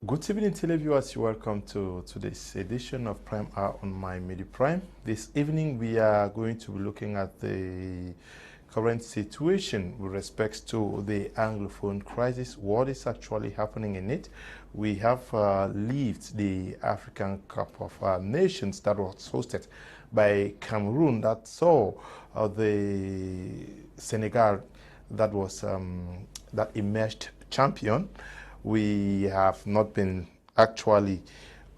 Good evening, televiewers. Welcome to today's edition of Prime Hour on My Media Prime. This evening, we are going to be looking at the current situation with respect to the Anglophone crisis. What is actually happening in it? We have lived the African Cup of Nations that was hosted by Cameroon that saw the Senegal that was that emerged champion. We have not been actually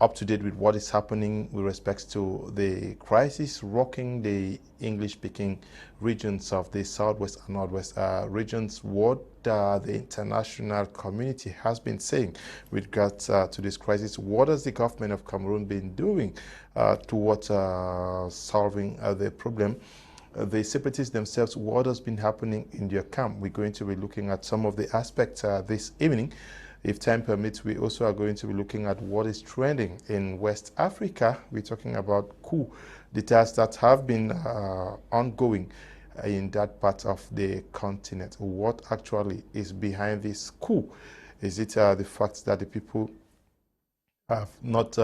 up to date with what is happening with respect to the crisis rocking the English-speaking regions of the Southwest and Northwest regions. What the international community has been saying with regards to this crisis. What has the government of Cameroon been doing towards solving the problem? The separatists themselves, what has been happening in their camp? We're going to be looking at some of the aspects this evening. If time permits, we also are going to be looking at what is trending in West Africa. We're talking about coup d'etats that have been ongoing in that part of the continent. What actually is behind this coup? Is it the fact that the people have not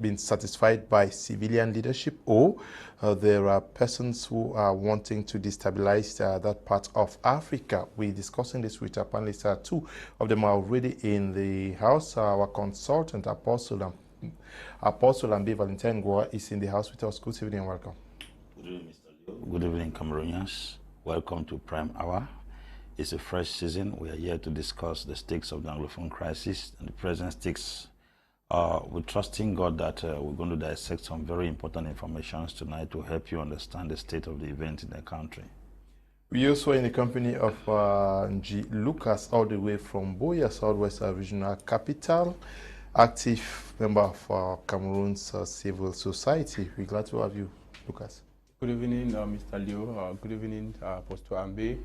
been satisfied by civilian leadership, or there are persons who are wanting to destabilize that part of Africa? We're discussing this with our panelists. Two of them are already in the house. Our consultant, Apostle Ambe, Valentine Ngwa, is in the house with us. Good evening and welcome. Good evening, Mr. Leo. Good evening, Cameroonians. Welcome to Prime Hour. It's a fresh season. We are here to discuss the stakes of the Anglophone crisis and the present stakes. We're trusting God that we're going to dissect some very important information tonight to help you understand the state of the event in the country. We also are in the company of Lucas, all the way from Boya, Southwest Regional Capital, active member of Cameroon's civil society. We're glad to have you, Lucas. Good evening, Mr. Leo. Good evening, Apostle Ambe.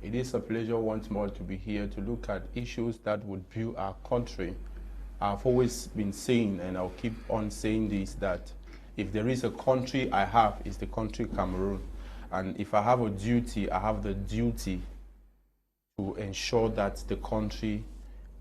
It is a pleasure once more to be here to look at issues that would build our country. I've always been saying, and I'll keep on saying this, that if there is a country I have, it's the country Cameroon. And if I have a duty, I have the duty to ensure that the country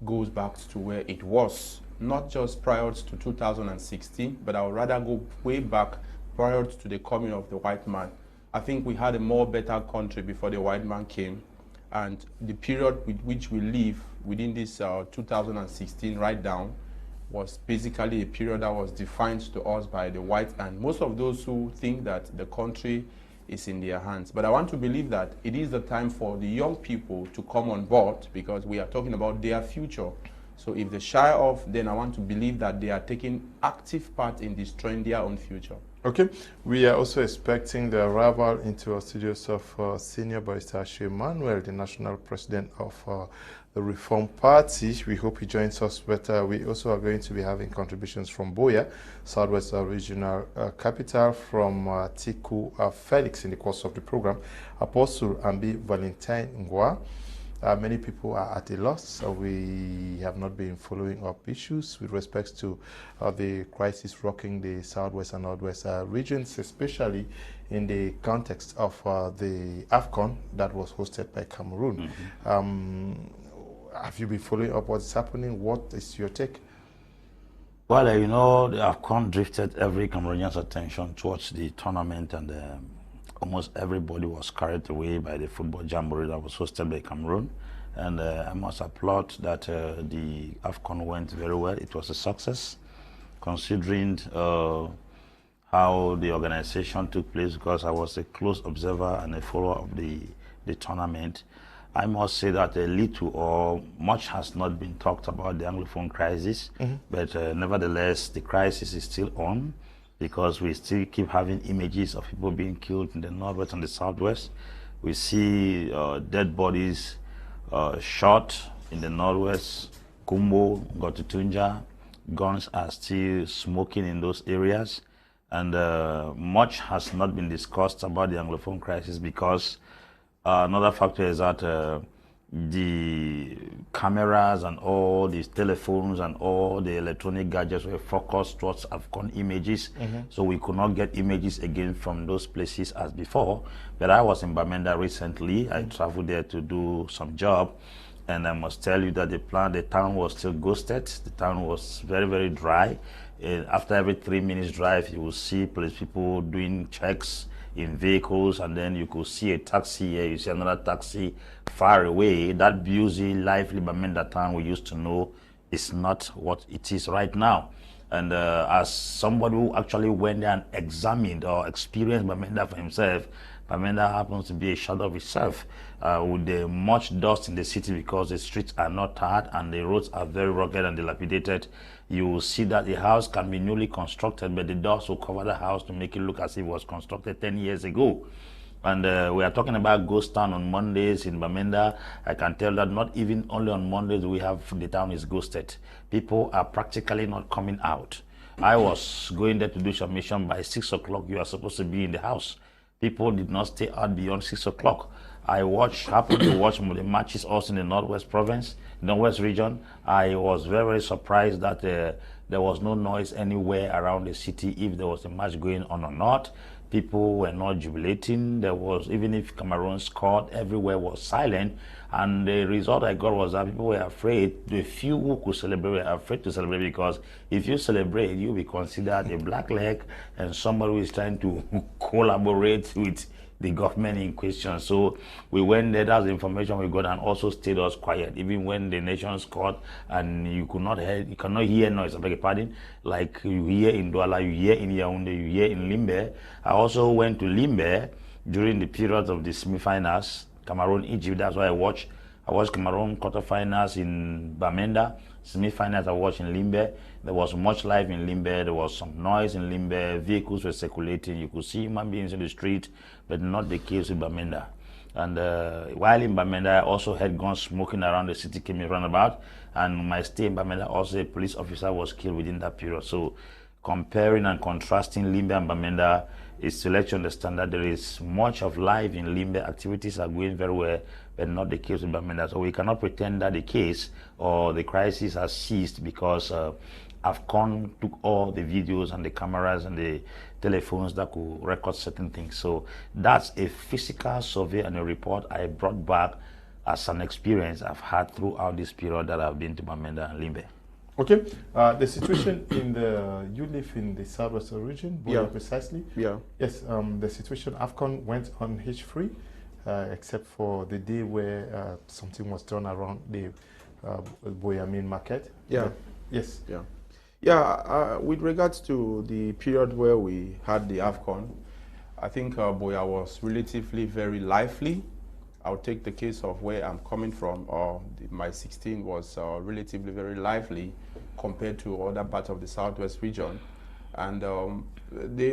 goes back to where it was, not just prior to 2016, but I would rather go way back prior to the coming of the white man. I think we had a more better country before the white man came. And the period with which we live within this 2016 right down was basically a period that was defined to us by the white, and most of those who think that the country is in their hands. But I want to believe that it is the time for the young people to come on board, because we are talking about their future. So if they shy off, then I want to believe that they are taking active part in destroying their own future. Okay, we are also expecting the arrival into our studios of Senior Barrister Ashu Emmanuel, the national president of the Reform Party. We hope he joins us, but we also are going to be having contributions from Boya, Southwest Regional Capital, from Tiku Felix in the course of the program, Apostle Ambe, Valentine Ngwa. Many people are at a loss, so we have not been following up issues with respect to the crisis rocking the Southwest and Northwest regions, especially in the context of the AFCON that was hosted by Cameroon. Have you been following up what's happening? What is your take? Well, you know, the AFCON drifted every Cameroonian's attention towards the tournament, and almost everybody was carried away by the football jamboree that was hosted by Cameroon. And I must applaud that the AFCON went very well. It was a success, considering how the organization took place, because I was a close observer and a follower of the tournament. I must say that a little or much has not been talked about the Anglophone crisis, but nevertheless, the crisis is still on, because we still keep having images of people being killed in the Northwest and the Southwest. We see dead bodies shot in the Northwest, Kumbo, Gotutunja. Guns are still smoking in those areas. And much has not been discussed about the Anglophone crisis, because another factor is that the cameras and all these telephones and all the electronic gadgets were focused towards AFCON images, so we could not get images again from those places as before. But I was in Bamenda recently. I traveled there to do some job, And I must tell you that the town was still ghosted. The town was very, very dry. After every 3 minutes drive, you will see police people doing checks in vehicles, and then you could see a taxi here, you see another taxi far away. That busy, lively Bamenda town we used to know is not what it is right now. And as somebody who actually went there and examined or experienced Bamenda for himself, Bamenda happens to be a shadow of itself, with much dust in the city because the streets are not tarred and the roads are very rugged and dilapidated. You will see that the house can be newly constructed, but the dust will cover the house to make it look as if it was constructed 10 years ago. And we are talking about ghost town on Mondays in Bamenda. I can tell that not even only on Mondays we have the town is ghosted. People are practically not coming out. I was going there to do submission by 6 o'clock. You are supposed to be in the house. People did not stay out beyond 6 o'clock. I happened to watch the matches also in the Northwest province, Northwest region. I was very, very surprised that there was no noise anywhere around the city if there was a match going on or not. People were not jubilating. There was, even if Cameroon scored, everywhere was silent. And the result I got was that people were afraid. The few who could celebrate were afraid to celebrate because if you celebrate, you'll be considered a black leg and somebody who is trying to collaborate with the government in question. So we went there, that's the information we got, and also stayed us quiet, even when the nation scored and you cannot hear noise, I beg your pardon, like you hear in Douala, you hear in Yaoundé, you hear in Limbe. I also went to Limbe during the period of the semi-finals, Cameroon, Egypt. That's why I watched Cameroon quarterfinals in Bamenda, semi-finals I watched in Limbe. There was much life in Limbe, there was some noise in Limbe, vehicles were circulating, you could see human beings in the street, but not the case with Bamenda. And while in Bamenda, I also had guns smoking around the city, came in roundabout, and my stay in Bamenda, also a police officer was killed within that period. So comparing and contrasting Limbe and Bamenda is to let you understand that there is much of life in Limbe, activities are going very well, but not the case with Bamenda. So we cannot pretend that the case or the crisis has ceased because AFCON took all the videos and the cameras and the telephones that could record certain things. So that's a physical survey and a report I brought back as an experience I've had throughout this period that I've been to Bamenda and Limbe. Okay, the situation you live in the Southwest region, Boya precisely. Yeah. Yes, the situation, AFCON went on hitch-free, except for the day where something was done around the Boya main market. Yeah. But, yes. Yeah. Yeah, with regards to the period where we had the AFCON, I think Boya was relatively very lively. I'll take the case of where I'm coming from. My 16 was relatively very lively compared to other parts of the Southwest region. And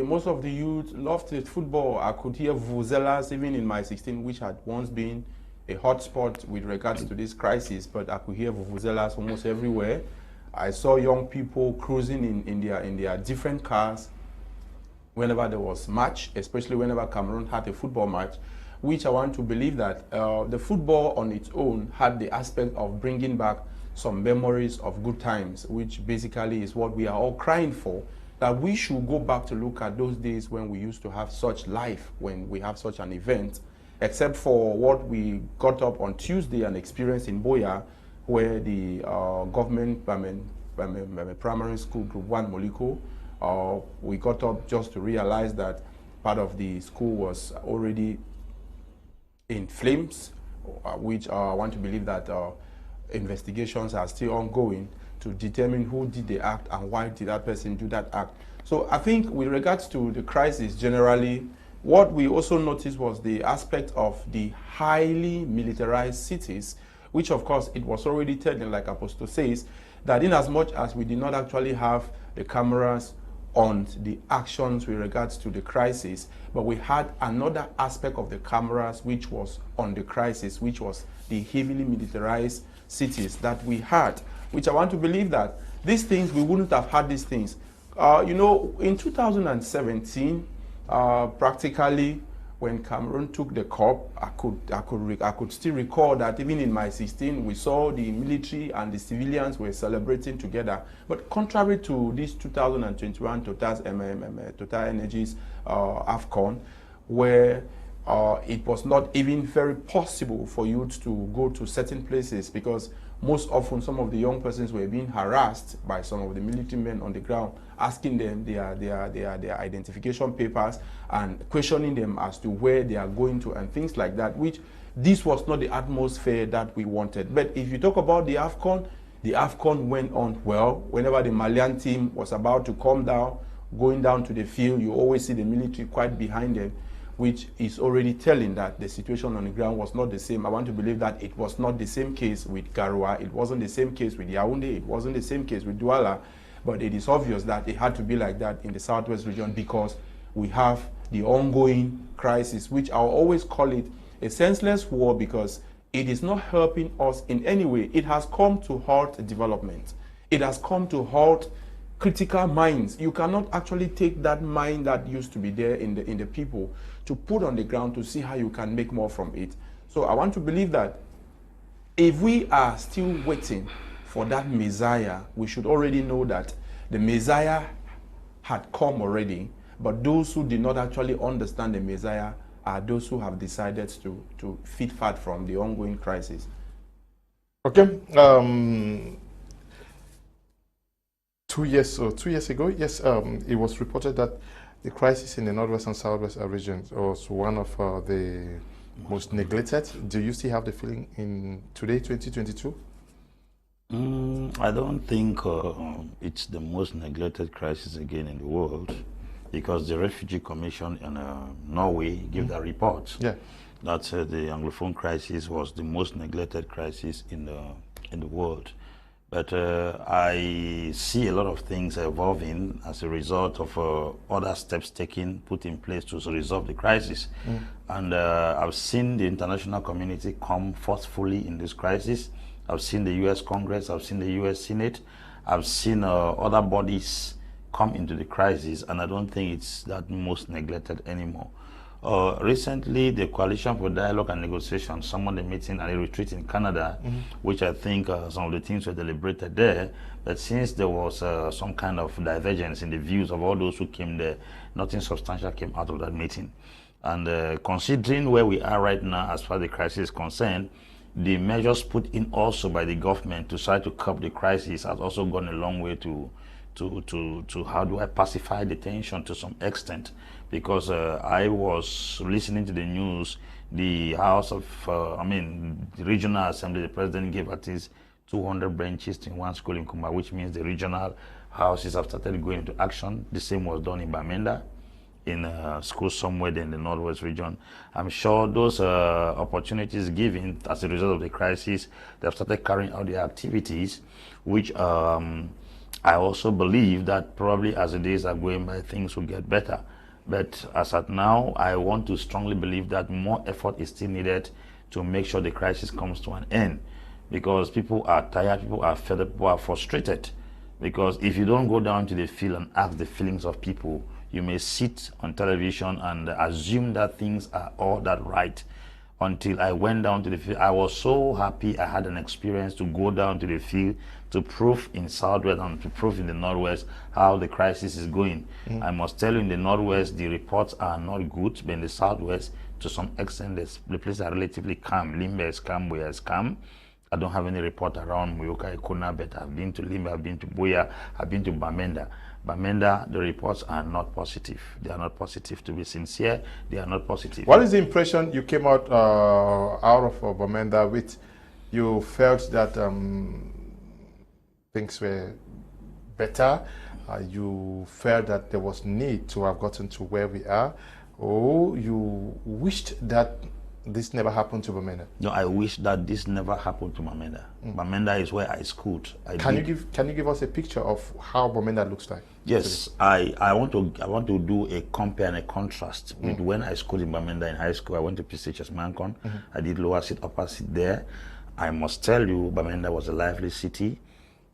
most of the youth loved it, football. I could hear vuvuzelas even in my 16, which had once been a hotspot with regards to this crisis, but I could hear vuvuzelas almost everywhere. I saw young people cruising in their different cars whenever there was match, especially whenever Cameroon had a football match, which I want to believe that the football on its own had the aspect of bringing back some memories of good times, which basically is what we are all crying for, that we should go back to look at those days when we used to have such life, when we have such an event, except for what we got up on Tuesday and experienced in Boya, where the government primary school group 1 Moliko, we got up just to realize that part of the school was already in flames, which I want to believe that investigations are still ongoing to determine who did the act and why did that person do that act. So I think with regards to the crisis generally, what we also noticed was the aspect of the highly militarized cities, which of course it was already telling, like Apostle says, that in as much as we did not actually have the cameras on the actions with regards to the crisis, but we had another aspect of the cameras which was on the crisis, which was the heavily militarized cities that we had, which I want to believe that these things, we wouldn't have had these things. You know, in 2017, practically when Cameroon took the cup, I could still recall that even in my 16, we saw the military and the civilians were celebrating together. But contrary to this 2021 Total Energies AFCON, where it was not even very possible for youth to go to certain places, because most often some of the young persons were being harassed by some of the military men on the ground, asking them their identification papers and questioning them as to where they are going to and things like that, which this was not the atmosphere that we wanted. But if you talk about the AFCON went on well. Whenever the Malian team was about to come down, going down to the field, you always see the military quite behind them, which is already telling that the situation on the ground was not the same. I want to believe that it was not the same case with Garoua, it wasn't the same case with Yaoundé, it wasn't the same case with Douala, but it is obvious that it had to be like that in the southwest region, because we have the ongoing crisis, which I'll always call it a senseless war, because it is not helping us in any way. It has come to halt development. It has come to halt critical minds. You cannot actually take that mind that used to be there in the people to put on the ground to see how you can make more from it. So I want to believe that if we are still waiting for that Messiah, we should already know that the Messiah had come already, but those who did not actually understand the Messiah are those who have decided to feed fat from the ongoing crisis. Okay. 2 years ago, yes, it was reported that the crisis in the northwest and southwest regions was one of the most neglected. Do you still have the feeling in today, 2022? I don't think it's the most neglected crisis again in the world, because the Refugee Commission in Norway gave that report that said the Anglophone crisis was the most neglected crisis in the world. But I see a lot of things evolving as a result of other steps put in place to resolve the crisis. And I've seen the international community come forcefully in this crisis. I've seen the US Congress, I've seen the US Senate, I've seen other bodies come into the crisis, and I don't think it's that most neglected anymore. Recently, the Coalition for Dialogue and Negotiation summoned a meeting and a retreat in Canada, which I think some of the things were deliberated there. But since there was some kind of divergence in the views of all those who came there, nothing substantial came out of that meeting. And considering where we are right now as far as the crisis is concerned, the measures put in also by the government to try to curb the crisis has also gone a long way to how do I pacify the tension to some extent. Because I was listening to the news, the House of, the Regional Assembly, the President gave at least 200 benches in one school in Ngwa, which means the regional houses have started going into action. The same was done in Bamenda, in schools somewhere in the Northwest region. I'm sure those opportunities given as a result of the crisis, they have started carrying out their activities, which I also believe that probably as the days are going by, things will get better. But as at now, I want to strongly believe that more effort is still needed to make sure the crisis comes to an end. Because people are tired, people are fed up, people are frustrated. Because if you don't go down to the field and ask the feelings of people, you may sit on television and assume that things are all that right. Until I went down to the field, I was so happy I had an experience to go down to the field to prove in Southwest and to prove in the Northwest how the crisis is going. I must tell you, in the Northwest, the reports are not good, but in the Southwest, to some extent, the places are relatively calm. Limbe is calm, Buea is calm. I don't have any report around Muyoka, Ikuna, but I've been to Limbe, I've been to Buea, I've been to Bamenda. Bamenda, the reports are not positive. They are not positive. To be sincere, they are not positive. What is the impression you came out of Bamenda with? You felt that things were better? You felt that there was need to have gotten to where we are? Or you wished that this never happened to Bamenda? No, I wish that this never happened to Bamenda. Bamenda is where I schooled. Can you give us a picture of how Bamenda looks like? Yes, I want to do a compare and a contrast with when I schooled in Bamenda in high school. I went to PCHS Mancon. I did lower seat, upper seat there. I must tell you, Bamenda was a lively city.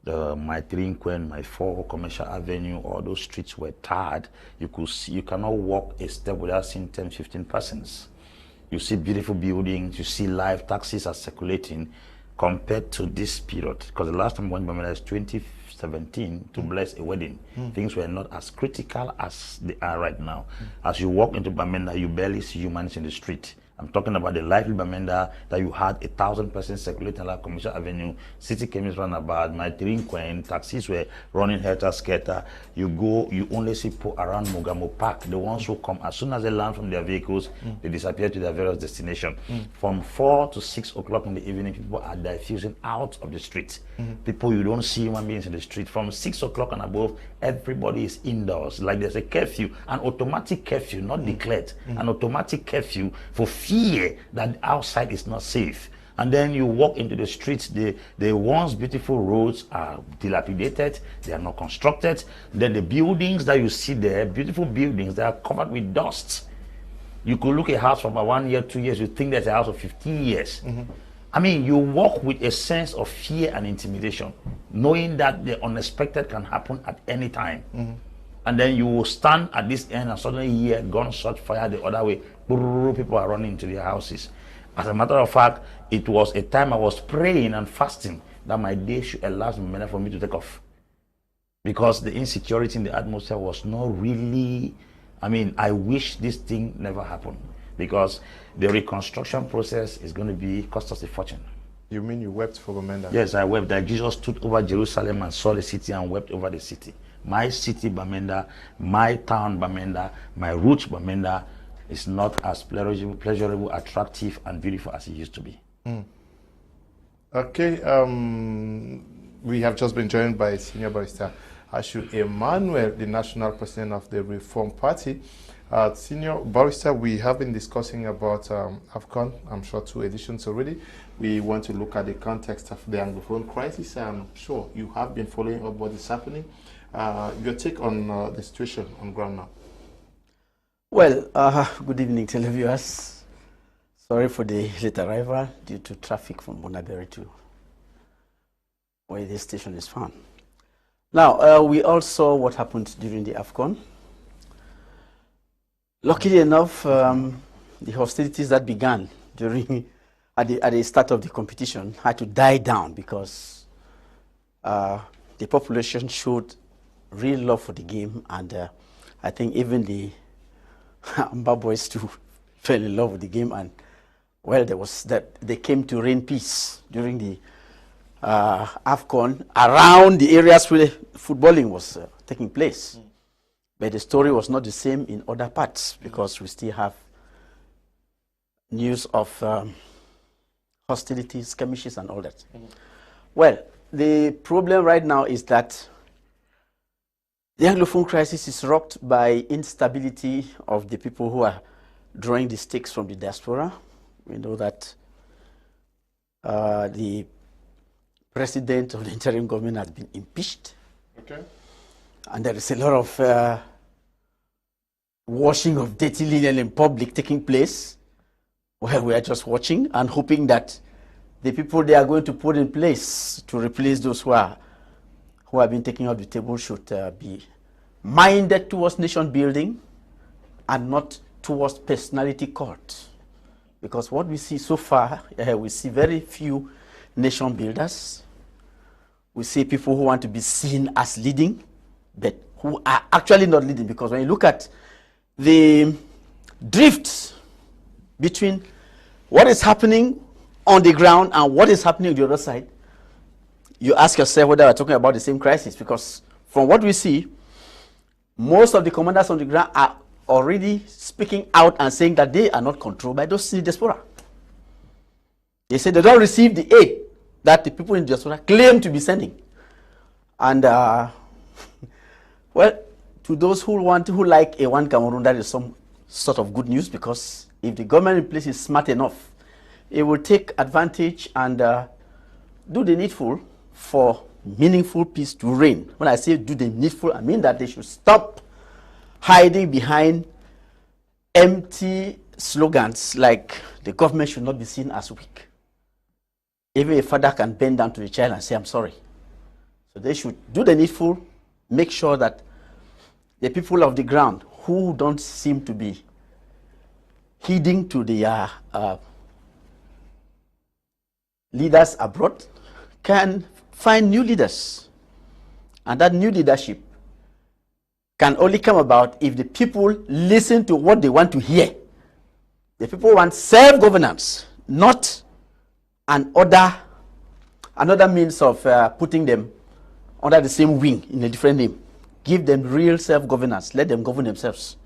My Trinkwen, my 4 Commercial Avenue, all those streets were tarred. You could see, you cannot walk a step without seeing 10, 15 persons. You see beautiful buildings, you see live taxis are circulating compared to this period. Because the last time I went to Bamenda is 2017 to bless a wedding. Things were not as critical as they are right now. As you walk into Bamenda, you barely see humans in the street. I'm talking about the lively Bamenda that you had 1,000 persons circulating along Commercial Avenue, city chemist roundabout, my Queen, taxis were running helter-skelter. You go, you only see people around Mogamo Park. The ones who come, as soon as they land from their vehicles, they disappear to their various destinations. From 4 to 6 o'clock in the evening, people are diffusing out of the street. People, you don't see human beings in the street. From 6 o'clock and above, everybody is indoors. Like there's a curfew, an automatic curfew, not declared, an automatic curfew for fear that outside is not safe. And then you walk into the streets, the once beautiful roads are dilapidated, they are not constructed. Then the buildings that you see there, beautiful buildings, they are covered with dust. You could look at a house from about 1 year, 2 years, you think that's a house of 15 years. I mean, you walk with a sense of fear and intimidation, knowing that the unexpected can happen at any time. And then you will stand at this end and suddenly hear gunshot fire the other way. People are running into their houses. As a matter of fact, it was a time I was praying and fasting that my day should allow for me to take off. Because the insecurity in the atmosphere was not really, I mean, I wish this thing never happened. Because the reconstruction process is going to cost us a fortune. You mean you wept for Bamenda? Yes, I wept. That Jesus stood over Jerusalem and saw the city and wept over the city. My city, Bamenda, my town, Bamenda, my roots, Bamenda, is not as pleasurable, attractive, and beautiful as it used to be. Okay, we have just been joined by Senior Barrister Ashu Emmanuel, the National President of the Reform Party. Senior Barrister, we have been discussing about AFCON, I'm sure 2 editions already. We want to look at the context of the Anglophone crisis. I'm sure you have been following up what is happening. Your take on the situation on ground now? Well, good evening, televiewers. Sorry for the late arrival due to traffic from Bonaberi to where this station is found. Now, we all saw what happened during the AFCON. Luckily enough, the hostilities that began during at the start of the competition had to die down because the population showed real love for the game, and I think even the Ambe boys too fell in love with the game, and well, they came to reign peace during the AFCON around the areas where footballing was taking place. But the story was not the same in other parts because we still have news of hostilities, skirmishes, and all that. Well, the problem right now is that the Anglophone crisis is rocked by instability of the people who are drawing the stakes from the diaspora. We know that the president of the interim government has been impeached. Okay. And there is a lot of washing of dirty linen in public taking place. Well, we are just watching and hoping that the people they are going to put in place to replace those who have been taken off the table should be minded towards nation building and not towards personality cult. Because what we see so far, we see very few nation builders. We see people who want to be seen as leading, but who are actually not leading. Because when you look at the drift between what is happening on the ground and what is happening on the other side, you ask yourself whether we're talking about the same crisis. Because from what we see, most of the commanders on the ground are already speaking out and saying that they are not controlled by those in the diaspora. They say they don't receive the aid that the people in the diaspora claim to be sending. And well, to those who like Ewane Cameroon, that is some sort of good news, because if the government in place is smart enough, it will take advantage and do the needful for meaningful peace to reign. When I say do the needful, I mean that they should stop hiding behind empty slogans like the government should not be seen as weak. Even a father can bend down to the child and say, I'm sorry. So they should do the needful, make sure that the people of the ground who don't seem to be heeding to the leaders abroad can find new leaders. And that new leadership can only come about if the people listen to what they want to hear. The people want self-governance, not another means of putting them under the same wing in a different name. Give them real self-governance. Let them govern themselves.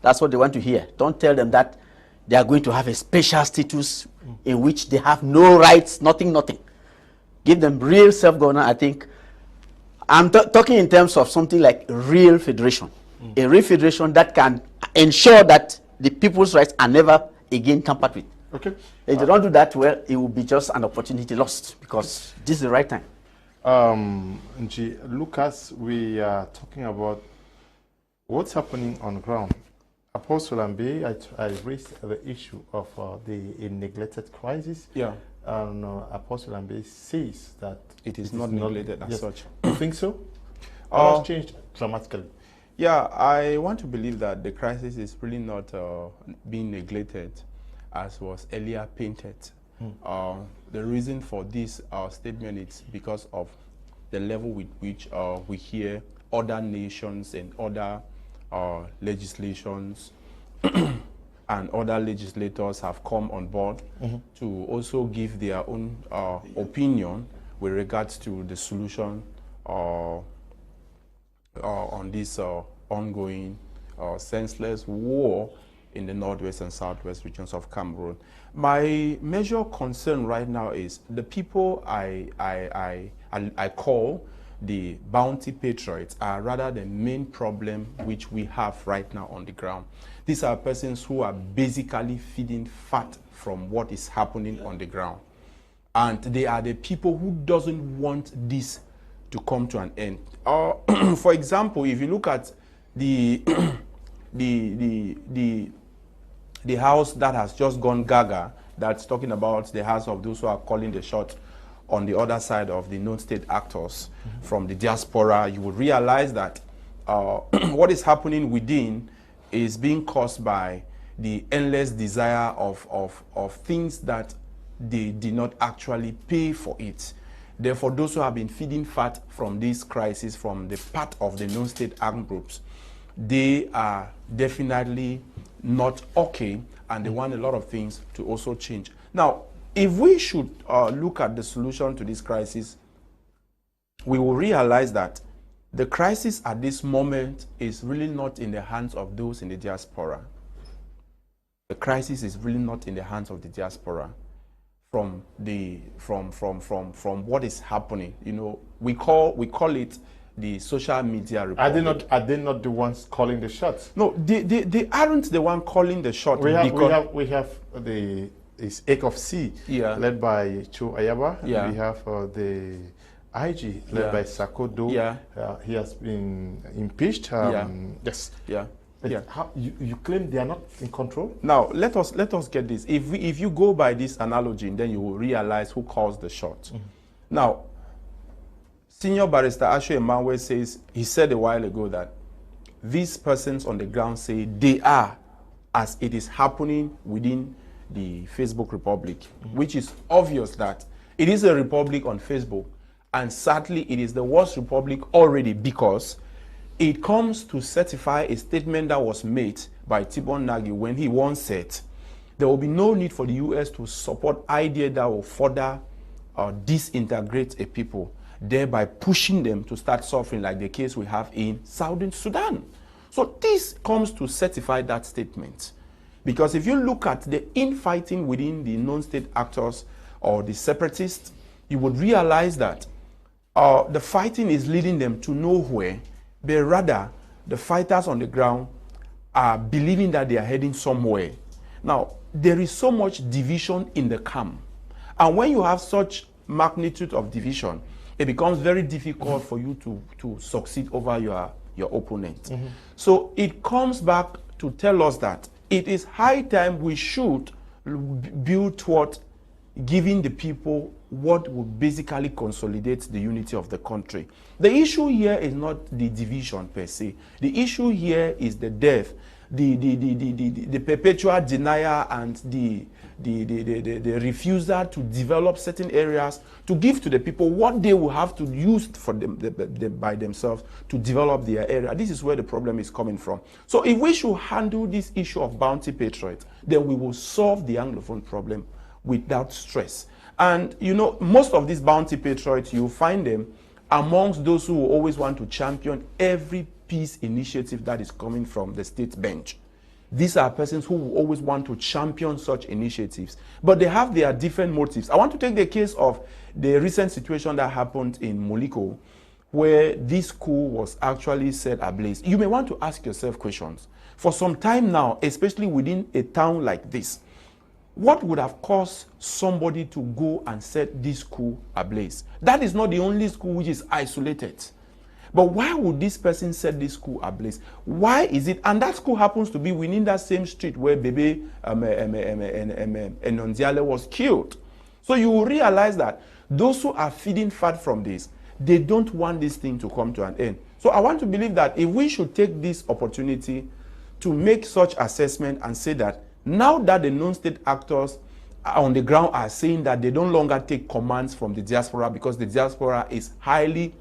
That's what they want to hear. Don't tell them that they are going to have a special status in which they have no rights, nothing. Give them real self-governance. I think I'm talking in terms of something like real federation. A real federation that can ensure that the people's rights are never again tampered with. Okay. If they don't do that, well, it will be just an opportunity lost, because this is the right time. Lucas, we are talking about what's happening on the ground. Apostle Ambe, I raised the issue of the neglected crisis. Yeah. Apostle Ambe says that it is not neglected as such. You think so? Or has changed dramatically? Yeah, I want to believe that the crisis is really not being neglected as was earlier painted. The reason for this statement is because of the level with which we hear other nations and other legislations and other legislators have come on board to also give their own opinion with regards to the solution on this ongoing senseless war in the northwest and southwest regions of Cameroon. My major concern right now is the people I call the bounty patriots are rather the main problem which we have right now on the ground. These are persons who are basically feeding fat from what is happening on the ground. And they are the people who doesn't want this to come to an end. For example, if you look at the house that has just gone gaga, that's talking about the house of those who are calling the shot on the other side of the non-state actors from the diaspora, you would realize that what is happening within is being caused by the endless desire of things that they did not actually pay for it. Therefore, those who have been feeding fat from this crisis, from the part of the non-state armed groups, they are definitely not okay, and they want a lot of things to also change. Now, if we should look at the solution to this crisis, we will realize that the crisis at this moment is really not in the hands of those in the diaspora. The crisis is really not in the hands of the diaspora. From what is happening, you know, we call it the social media republic. Are they not the ones calling the shots? No, they aren't the one calling the shot. We have the Ache of C, led by Cho Ayaba. Yeah. We have the IG led by Sakodo. Yeah. He has been impeached. Yes. Yeah. Yeah. How, you claim they are not in control? Now let us get this. If you go by this analogy, then you will realize who calls the shot. Now, Senior Barrister Ashu Emmanuel said a while ago that these persons on the ground say they are, as it is happening within the Facebook Republic, which is obvious that it is a republic on Facebook, and sadly it is the worst republic already, because it comes to certify a statement that was made by Tibon Nagy when he once said there will be no need for the US to support ideas that will further disintegrate a people, thereby pushing them to start suffering, like the case we have in Southern Sudan. So this comes to certify that statement. Because if you look at the infighting within the non-state actors or the separatists, you would realize that the fighting is leading them to nowhere, but rather the fighters on the ground are believing that they are heading somewhere. Now, there is so much division in the camp. And when you have such magnitude of division, it becomes very difficult for you to succeed over your opponent. So it comes back to tell us that it is high time we should build toward giving the people what will basically consolidate the unity of the country. The issue here is not the division per se. The issue here is the death the perpetual denier and the refusal to develop certain areas to give to the people what they will have to use for them by themselves to develop their area. This is where the problem is coming from. So if we should handle this issue of bounty patriots, then we will solve the Anglophone problem without stress. And you know, most of these bounty patriots, you find them amongst those who always want to champion every peace initiative that is coming from the state bench. These are persons who will always want to champion such initiatives, but they have their different motives. I want to take the case of the recent situation that happened in Moliko, where this coup was actually set ablaze. You may want to ask yourself questions. For some time now, especially within a town like this, what would have caused somebody to go and set this coup ablaze? That is not the only school which is isolated. But why would this person set this school ablaze? Why is it? And that school happens to be within that same street where Bebe Nondiale was killed. So you will realize that those who are feeding fat from this, they don't want this thing to come to an end. So I want to believe that if we should take this opportunity to make such assessment and say that now that the non-state actors on the ground are saying that they don't longer take commands from the diaspora because the diaspora is highly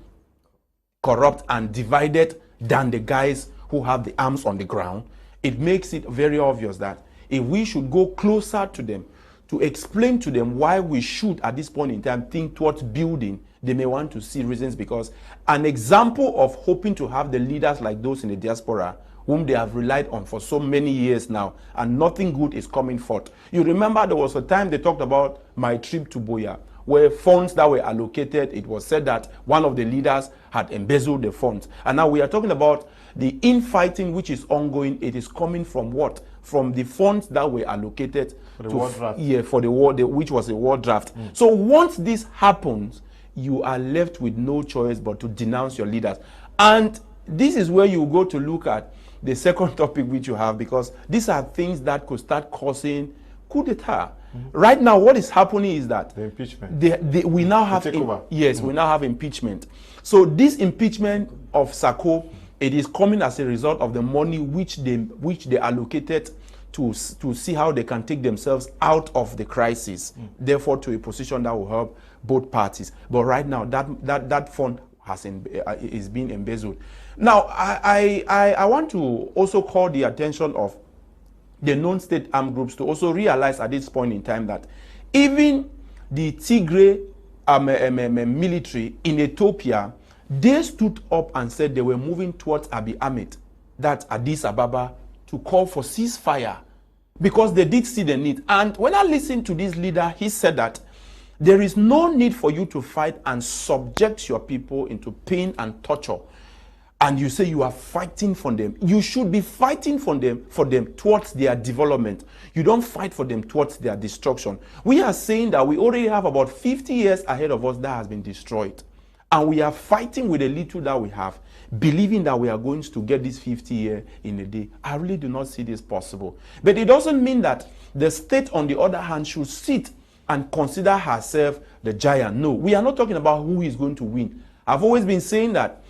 corrupt and divided than the guys who have the arms on the ground, it makes it very obvious that if we should go closer to them to explain to them why we should at this point in time think towards building, they may want to see reasons, because an example of hoping to have the leaders like those in the diaspora whom they have relied on for so many years now, and nothing good is coming forth. You remember there was a time they talked about my trip to Boya, where funds that were allocated, it was said that one of the leaders had embezzled the funds. And now we are talking about the infighting which is ongoing. It is coming from what? From the funds that were allocated for the war draft. Yeah, for the war, which was a war draft. So once this happens, you are left with no choice but to denounce your leaders. And this is where you go to look at the second topic which you have, because these are things that could start causing coup d'etat. Right now, what is happening is that the impeachment. We now have we now have impeachment. So this impeachment of Sako, it is coming as a result of the money which they allocated to see how they can take themselves out of the crisis, therefore to a position that will help both parties. But right now, that fund is being embezzled. Now, I want to also call the attention of the non-state armed groups to also realize at this point in time that even the Tigray military in Ethiopia, they stood up and said they were moving towards Abiy Ahmed, that's Addis Ababa, to call for ceasefire because they did see the need. And when I listened to this leader, he said that there is no need for you to fight and subject your people into pain and torture. And you say you are fighting for them. You should be fighting for them towards their development. You don't fight for them towards their destruction. We are saying that we already have about 50 years ahead of us that has been destroyed. And we are fighting with the little that we have, believing that we are going to get this 50 years in a day. I really do not see this possible. But it doesn't mean that the state, on the other hand, should sit and consider herself the giant. No, we are not talking about who is going to win. I've always been saying that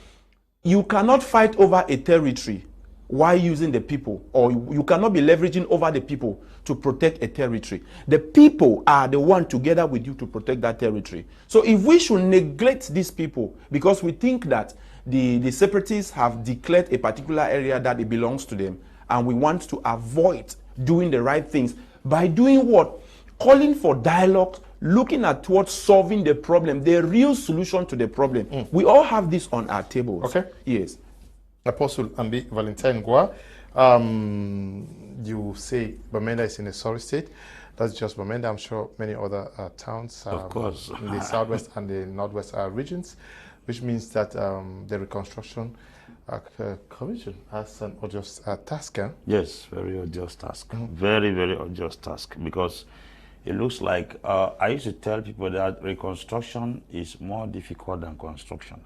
you cannot fight over a territory while using the people, or you cannot be leveraging over the people to protect a territory. The people are the one together with you to protect that territory. So if we should neglect these people because we think that the separatists have declared a particular area that it belongs to them, and we want to avoid doing the right things by doing what? Calling for dialogue, looking at towards solving the problem, the real solution to the problem. We all have this on our tables. Okay. Yes. Apostle Ambe, Valentine, Ngwa, you say Bamenda is in a sorry state. That's just Bamenda. I'm sure many other towns of course. in the southwest and the northwest regions, which means that the reconstruction commission has an odious task. Yes, very odious task. Very, very odious task, because it looks like, I used to tell people that reconstruction is more difficult than construction.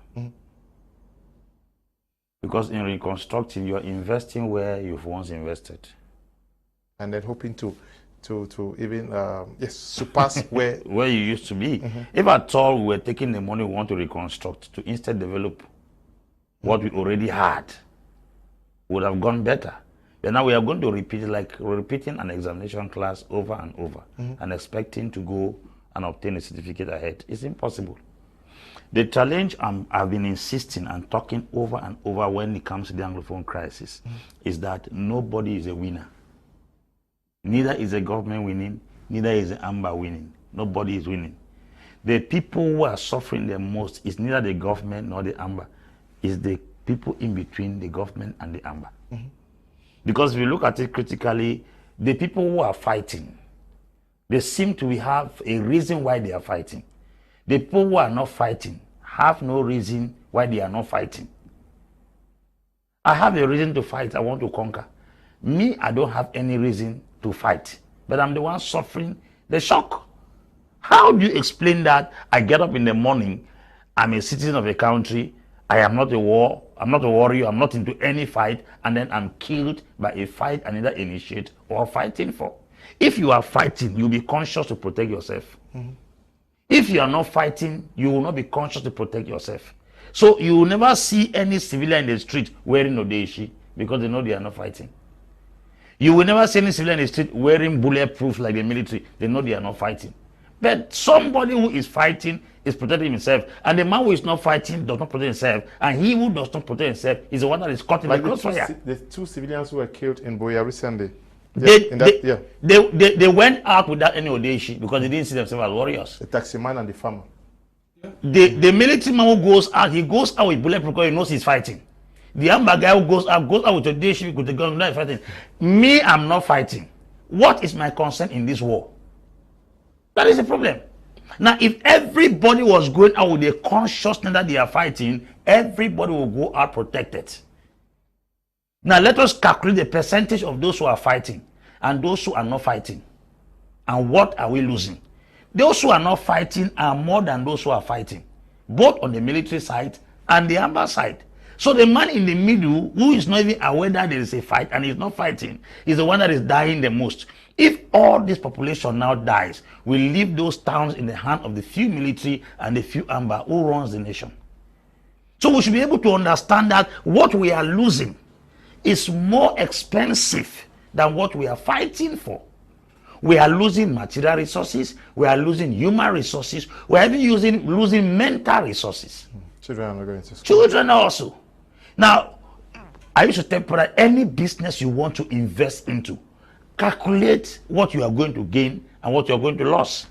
Because in reconstructing, you're investing where you've once invested. And then hoping to even, surpass where you used to be. If at all we were taking the money we want to reconstruct to instead develop what we already had, would have gone better. But now we are going to repeat it, like repeating an examination class over and over and expecting to go and obtain a certificate ahead. It's impossible. The challenge I've been insisting and talking over and over when it comes to the Anglophone crisis is that nobody is a winner. Neither is the government winning, neither is the Ambe winning. Nobody is winning. The people who are suffering the most is neither the government nor the Ambe. It's the people in between the government and the Ambe. Because if you look at it critically, the people who are fighting, they seem to have a reason why they are fighting. The people who are not fighting have no reason why they are not fighting. I have a reason to fight. I want to conquer. Me, I don't have any reason to fight, but I'm the one suffering the shock. How do you explain that? I get up in the morning, I'm a citizen of a country, I am not a warrior, I'm not into any fight, and then I'm killed by a fight I neither initiate or fighting for. If you are fighting, you'll be conscious to protect yourself. If you are not fighting, you will not be conscious to protect yourself. So you will never see any civilian in the street wearing odeshi because they know they are not fighting. You will never see any civilian in the street wearing bulletproof like the military. They know they are not fighting. But somebody who is fighting is protecting himself. And the man who is not fighting does not protect himself. And he who does not protect himself is the one that is caught in the crossfire. The two civilians who were killed in Boya recently. They went out without any odeshi because they didn't see themselves as warriors. The taxi man and the farmer. The military man who goes out, he goes out with bulletproof because he knows he's fighting. The Ambe guy who goes out with odeshi with the gun, not fighting. Me, I'm not fighting. What is my concern in this war? That is the problem. Now, if everybody was going out with a consciousness that they are fighting, everybody will go out protected. Now, let us calculate the percentage of those who are fighting and those who are not fighting. And what are we losing? Those who are not fighting are more than those who are fighting, both on the military side and the Ambe side. So the man in the middle, who is not even aware that there is a fight and is not fighting, is the one that is dying the most. If all this population now dies, we leave those towns in the hand of the few military and the few Ambe who runs the nation. So we should be able to understand that what we are losing is more expensive than what we are fighting for. We are losing material resources, we are losing human resources, we are even losing mental resources. Children are going to school. Children also. Now, I used to tell people that any business you want to invest into, calculate what you are going to gain and what you are going to lose.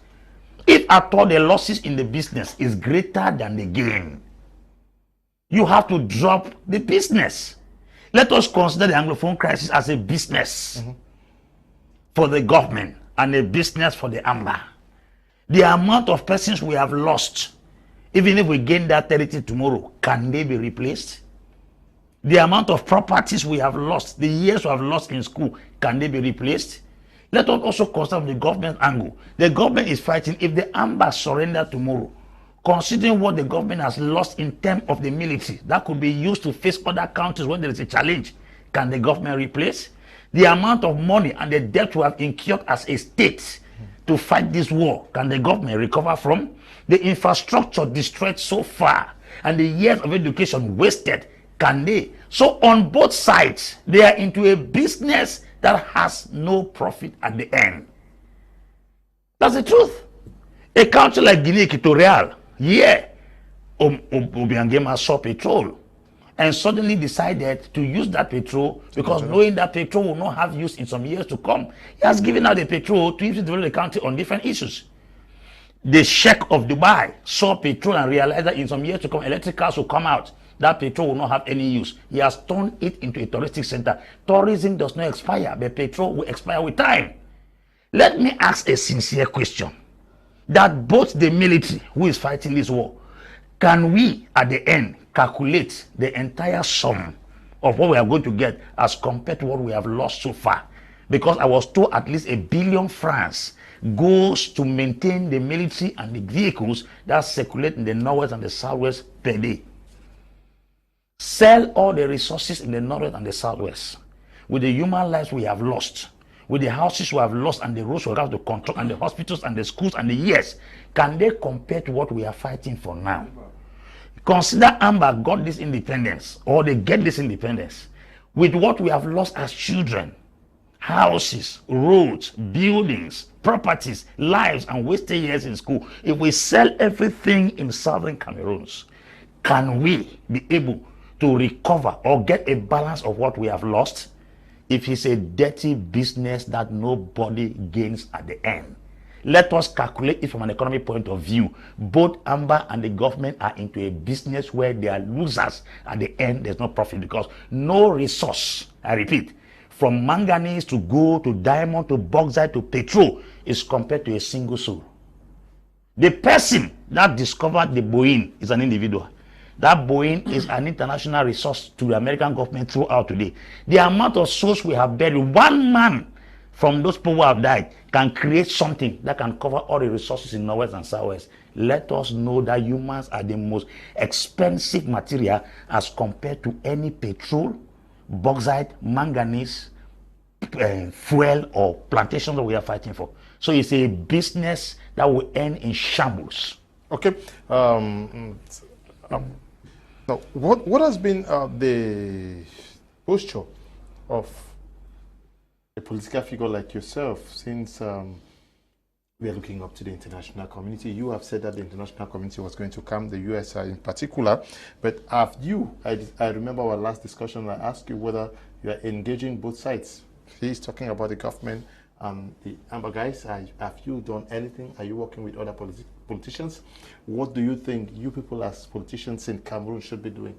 If at all the losses in the business is greater than the gain, you have to drop the business. Let us consider the Anglophone crisis as a business for the government and a business for the Ambe. The amount of persons we have lost, even if we gain that territory tomorrow, can they be replaced? The amount of properties we have lost, the years we have lost in school, can they be replaced? Let us also consider the government angle. The government is fighting. If the Ambe surrender tomorrow, considering what the government has lost in terms of the military, that could be used to face other countries when there is a challenge. Can the government replace? The amount of money and the debt we have incurred as a state to fight this war, can the government recover from? The infrastructure destroyed so far and the years of education wasted, can they? So on both sides, they are into a business that has no profit at the end. That's the truth. A country like Guinea Equatorial, Obiangema saw petrol and suddenly decided to use that petrol because knowing that petrol will not have use in some years to come, he has given out the petrol to use to develop the country on different issues. The Sheikh of Dubai saw petrol and realized that in some years to come, electric cars will come out. That petrol will not have any use. He has turned it into a touristic center. Tourism does not expire, but petrol will expire with time. Let me ask a sincere question. That both the military who is fighting this war, can we at the end calculate the entire sum of what we are going to get as compared to what we have lost so far? Because I was told at least 1 billion francs goes to maintain the military and the vehicles that circulate in the northwest and the southwest per day. Sell all the resources in the northwest and the southwest with the human lives we have lost, with the houses we have lost and the roads we have to control and the hospitals and the schools and the years. Can they compare to what we are fighting for now? Consider Ambe got this independence, or they get this independence. with what we have lost as children, houses, roads, buildings, properties, lives, and wasted years in school, if we sell everything in southern Cameroon, can we be able to recover or get a balance of what we have lost? If it's a dirty business that nobody gains at the end, let us calculate it from an economic point of view. Both Ambe and the government are into a business where they are losers. At the end, there's no profit because no resource, I repeat, from manganese to gold to diamond to bauxite to petrol is compared to a single soul. The person that discovered the Boeing is an individual. That Boeing is an international resource to the American government throughout today. The amount of souls we have buried, one man from those people who have died can create something that can cover all the resources in Northwest and Southwest. Let us know that humans are the most expensive material as compared to any petrol, bauxite, manganese, fuel, or plantation that we are fighting for. So it's a business that will end in shambles. Okay. Now, what has been the posture of a political figure like yourself since we are looking up to the international community? You have said that the international community was going to come, the US in particular, but have you, I remember our last discussion, I asked you whether you are engaging both sides. He's talking about the government, the Ambe guys. Have you done anything? Are you working with other politicians? What do you think you people as politicians in Cameroon should be doing?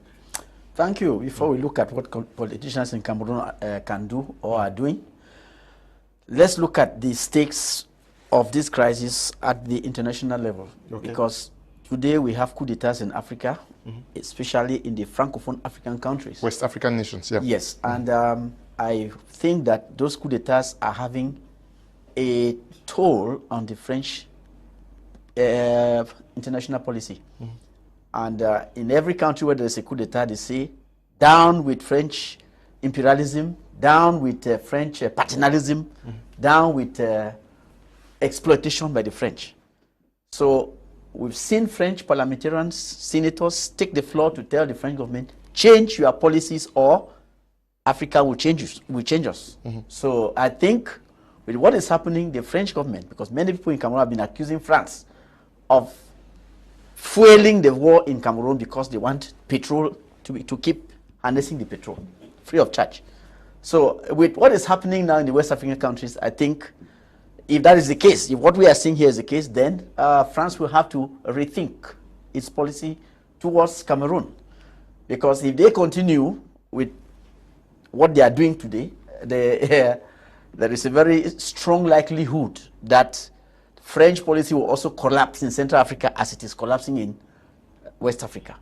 Thank you. Before we look at what politicians in Cameroon can do or are doing, let's look at the stakes of this crisis at the international level. Okay. Because today we have coup d'etats in Africa, especially in the Francophone African countries. West African nations, yeah. Yes, and I think that those coup d'etats are having a toll on the French international policy. And in every country where there's a coup d'etat, they say, down with French imperialism, down with French paternalism, down with exploitation by the French. So we've seen French parliamentarians, senators take the floor to tell the French government, change your policies or Africa will change us. So I think with what is happening, the French government, because many people in Cameroon have been accusing France of fueling the war in Cameroon because they want petrol to keep harnessing the petrol free of charge. So with what is happening now in the West African countries, I think if that is the case, if what we are seeing here is the case, then France will have to rethink its policy towards Cameroon. Because if they continue with what they are doing today, there is a very strong likelihood that French policy will also collapse in Central Africa as it is collapsing in West Africa.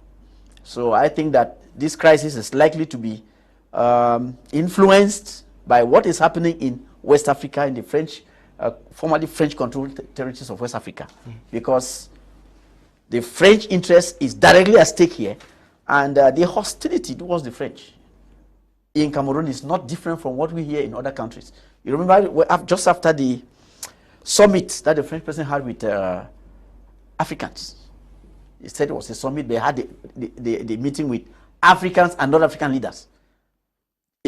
So I think that this crisis is likely to be influenced by what is happening in West Africa, in the French, formerly French-controlled territories of West Africa, because the French interest is directly at stake here, and the hostility towards the French in Cameroon is not different from what we hear in other countries. You remember just after the summit that the French president had with Africans, he said it was a summit, they had the meeting with Africans and non-African leaders.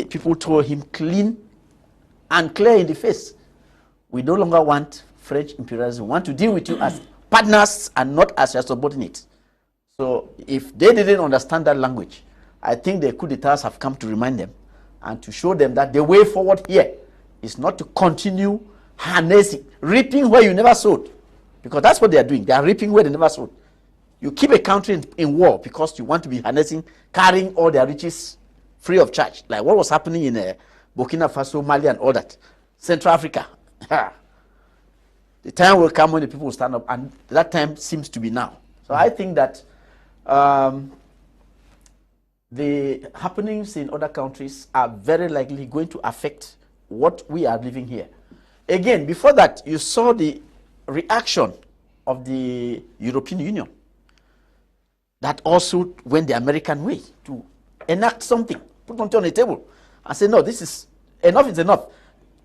People told him clean and clear in the face, we no longer want French imperialism. We want to deal with you as partners and not as your subordinates. So if they didn't understand that language, I think the coup d'etats have come to remind them and to show them that the way forward here is not to continue harnessing, reaping where you never sowed. Because that's what they are doing. They are reaping where they never sowed. You keep a country in war because you want to be harnessing, carrying all their riches free of charge. Like what was happening in Burkina Faso, Mali, and all that. Central Africa. The time will come when the people will stand up, and that time seems to be now. So I think that the happenings in other countries are very likely going to affect what we are living here. Again, before that, you saw the reaction of the European Union that also went the American way to enact something, put something on the table, and say, no, this is enough is enough.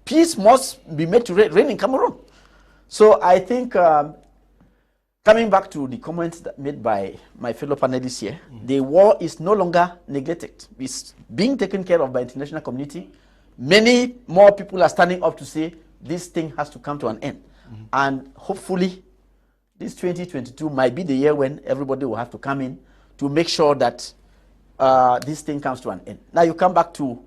Peace must be made to reign in Cameroon. So I think coming back to the comments that made by my fellow panelists here, the war is no longer neglected. It's being taken care of by the international community. Many more people are standing up to say this thing has to come to an end. And hopefully, this 2022 might be the year when everybody will have to come in to make sure that this thing comes to an end. Now you come back to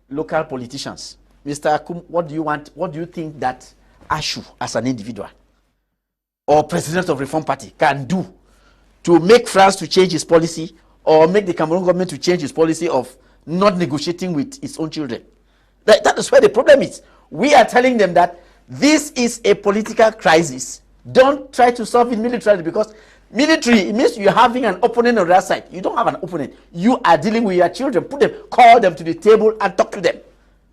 local politicians. Mr. Kum, what do you want? What do you think that Ashu, as an individual, or president of Reform Party, can do to make France to change its policy, or make the Cameroon government to change its policy of not negotiating with its own children? That is where the problem is. We are telling them that this is a political crisis. Don't try to solve it militarily, because military, it means you're having an opponent on that side. You don't have an opponent. You are dealing with your children. Put them, call them to the table and talk to them.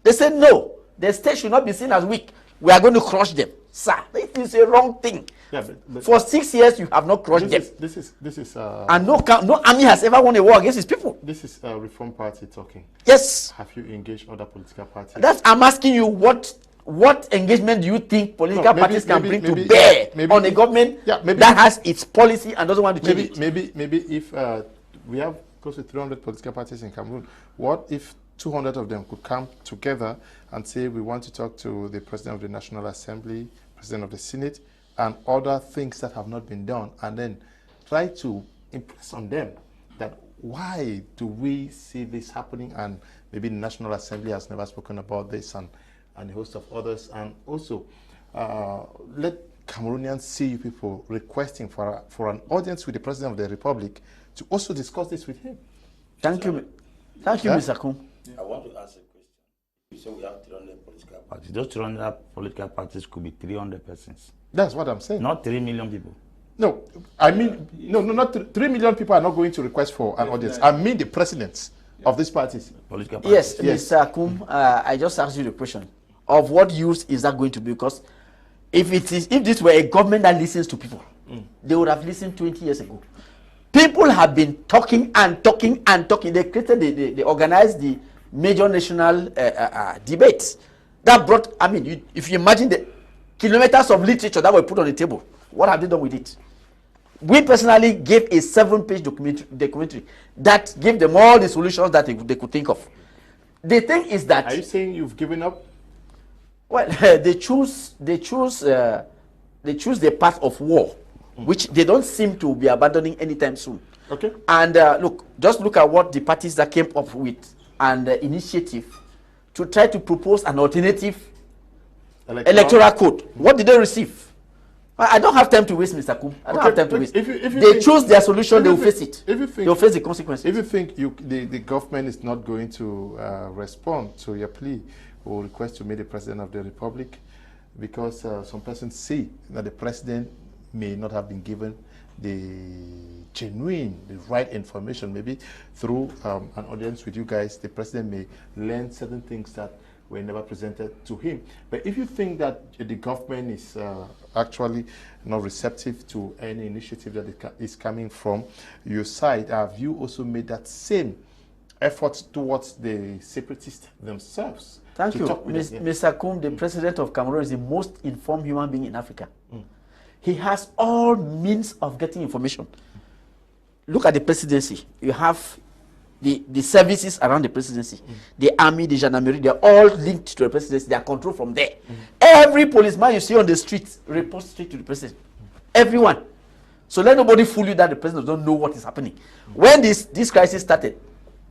They say no. The state should not be seen as weak. We are going to crush them. Sir, this is a wrong thing. Yeah, but for 6 years, you have not crushed them. This is and no army has ever won a war against its people. This is a Reform Party talking. Yes. Have you engaged other political parties? I'm asking you, what engagement do you think political parties can bring to bear on a government that has its policy and doesn't want to change it? Maybe if we have close to 300 political parties in Cameroon, what if 200 of them could come together and say, we want to talk to the President of the National Assembly, President of the Senate, and other things that have not been done, and then try to impress on them that why do we see this happening, and maybe the National Assembly has never spoken about this, and a host of others, and also let Cameroonians see you people requesting for an audience with the President of the Republic to also discuss this with him. Thank you. Thank you, Mr. Kum. I want to ask a question. You say we have 300 political parties. Those 300 political parties could be 300 persons. That's what I'm saying. Not 3 million people. No, I mean, no, not 3 million people are not going to request for an audience. I mean the presidents of these parties. Political parties. Yes, Mr. Kum, I just asked you the question. Of what use is that going to be? Because if this were a government that listens to people, they would have listened 20 years ago. People have been talking and talking and talking. They created, they organized the major national debates. That brought, I mean, if you imagine the kilometers of literature that were put on the table, what have they done with it? We personally gave a 7-page documentary that gave them all the solutions that they could think of. The thing is that... Are you saying you've given up? Well, they choose the path of war, which they don't seem to be abandoning anytime soon. Okay. And just look at what the parties that came up with an initiative to try to propose an alternative electoral code. What did they receive? I don't have time to waste, Mr. Kum. I don't have time to waste. If they choose their solution, they will face it. They will face the consequences. If you think the government is not going to respond to your plea or request to meet the President of the Republic, because some persons see that the President may not have been given the right information, maybe through an audience with you guys, the President may learn certain things that were never presented to him. But if you think that the government is actually not receptive to any initiative that is coming from your side, have you also made that same effort towards the separatists themselves? Thank you. Mr. Kum, the President of Cameroon, is the most informed human being in Africa. He has all means of getting information. Look at the presidency. You have the services around the presidency, the army, the gendarmerie, they're all linked to the presidency. They are controlled from there. Every policeman you see on the streets reports straight to the president. Everyone. So let nobody fool you that the president doesn't know what is happening. When this crisis started,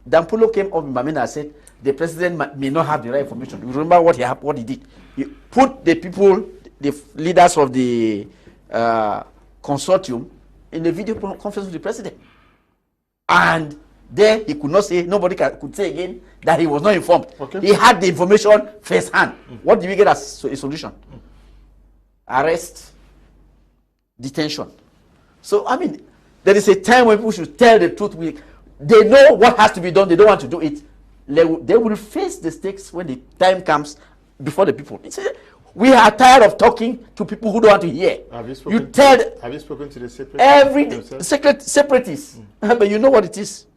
Dampulo came up in Bamina and said the president may not have the right information. You remember what he did? He put the people, the leaders of the consortium in the video conference with the president. And there he could not say, nobody could say again that he was not informed. Okay. He had the information first hand. What did we get as a solution? Arrest, detention. So, I mean, there is a time when people should tell the truth. They know what has to be done. They don't want to do it. They will face the stakes when the time comes before the people. We are tired of talking to people who don't want to hear. Have you spoken to the separatists? Separatists. But you know what it is.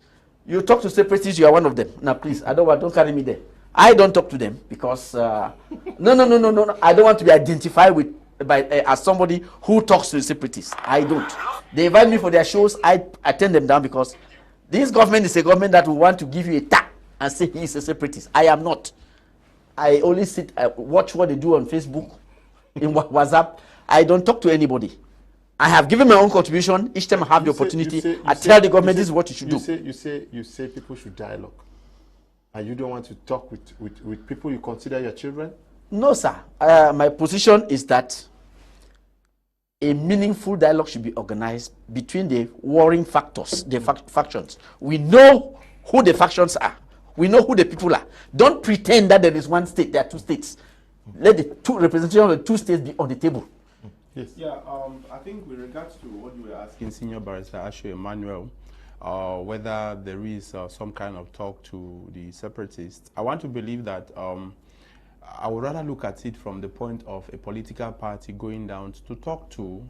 You talk to separatists, you are one of them. Now, please, don't carry me there. I don't talk to them because no. I don't want to be identified with as somebody who talks to the separatists. I don't. They invite me for their shows. I turn them down because this government is a government that will want to give you a tap and say he is a separatist. I am not. I only sit, watch what they do on Facebook, in WhatsApp. I don't talk to anybody. I have given my own contribution. Each time I have the opportunity, I tell the government this is what you should do. You say people should dialogue. And you don't want to talk with people you consider your children? No, sir. My position is that a meaningful dialogue should be organized between the warring factors, the factions. We know who the factions are. We know who the people are. Don't pretend that there is one state, there are two states. Let the two representation of the two states be on the table. Yes. Yeah, I think with regards to what you were asking, Senior Barrister Ashu Emmanuel, whether there is some kind of talk to the separatists, I want to believe that I would rather look at it from the point of a political party going down to talk to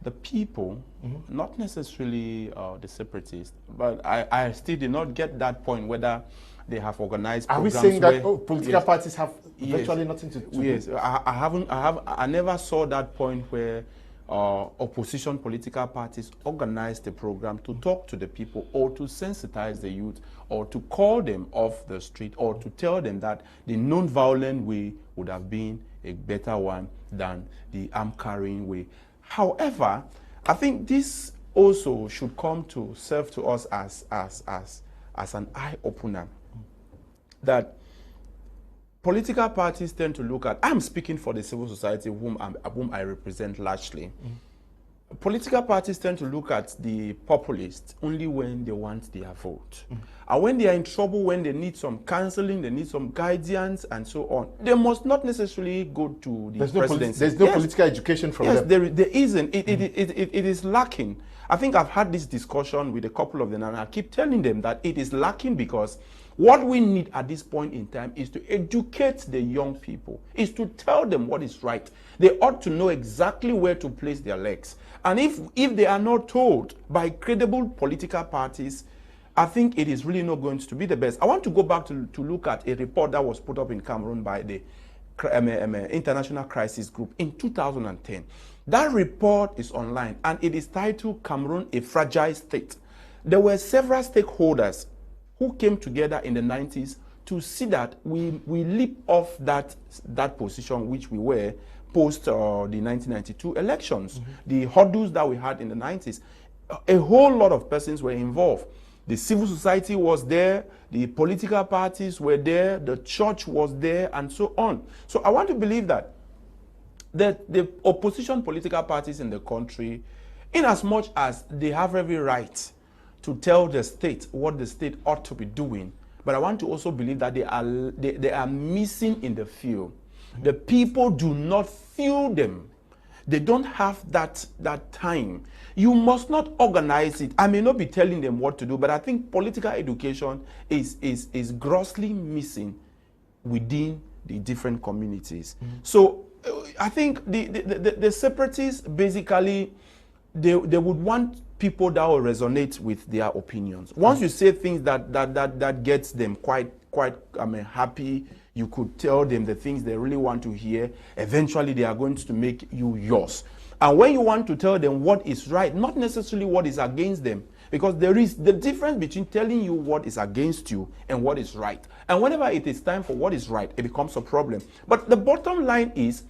the people, not necessarily the separatists. But I still did not get that point whether they have organized programs. Are we saying that political parties have virtually nothing to do? Yes, I never saw that point where opposition political parties organized a program to talk to the people or to sensitize the youth or to call them off the street or to tell them that the non-violent way would have been a better one than the arm-carrying way. However, I think this also should come to serve to us as an eye-opener, that political parties tend to look at, I'm speaking for the civil society whom I represent largely. Political parties tend to look at the populists only when they want their vote. And when they are in trouble, when they need some counseling, they need some guidance and so on, they must not necessarily go to the presidency. There's no political education from them. Yes, there isn't. It is lacking. I think I've had this discussion with a couple of them, and I keep telling them that it is lacking because what we need at this point in time is to educate the young people, is to tell them what is right. They ought to know exactly where to place their legs. And if they are not told by credible political parties, I think it is really not going to be the best. I want to go back to look at a report that was put up in Cameroon by the International Crisis Group in 2010. That report is online, and it is titled Cameroon, a Fragile State. There were several stakeholders who came together in the 90s to see that we leap off that position which we were post the 1992 elections. The hurdles that we had in the 90s. A whole lot of persons were involved. The civil society was there, the political parties were there, the church was there, and so on. So I want to believe that the opposition political parties in the country, in as much as they have every right to tell the state what the state ought to be doing, but I want to also believe that they are missing in the field. The people do not feel them. They don't have that time. You must not organize it. I may not be telling them what to do, but I think political education is grossly missing within the different communities. So I think the separatists basically they would want people that will resonate with their opinions. Once you say things that gets them quite happy, you could tell them the things they really want to hear. Eventually, they are going to make you yours. And when you want to tell them what is right, not necessarily what is against them, because there is the difference between telling you what is against you and what is right. And whenever it is time for what is right, it becomes a problem. But the bottom line is,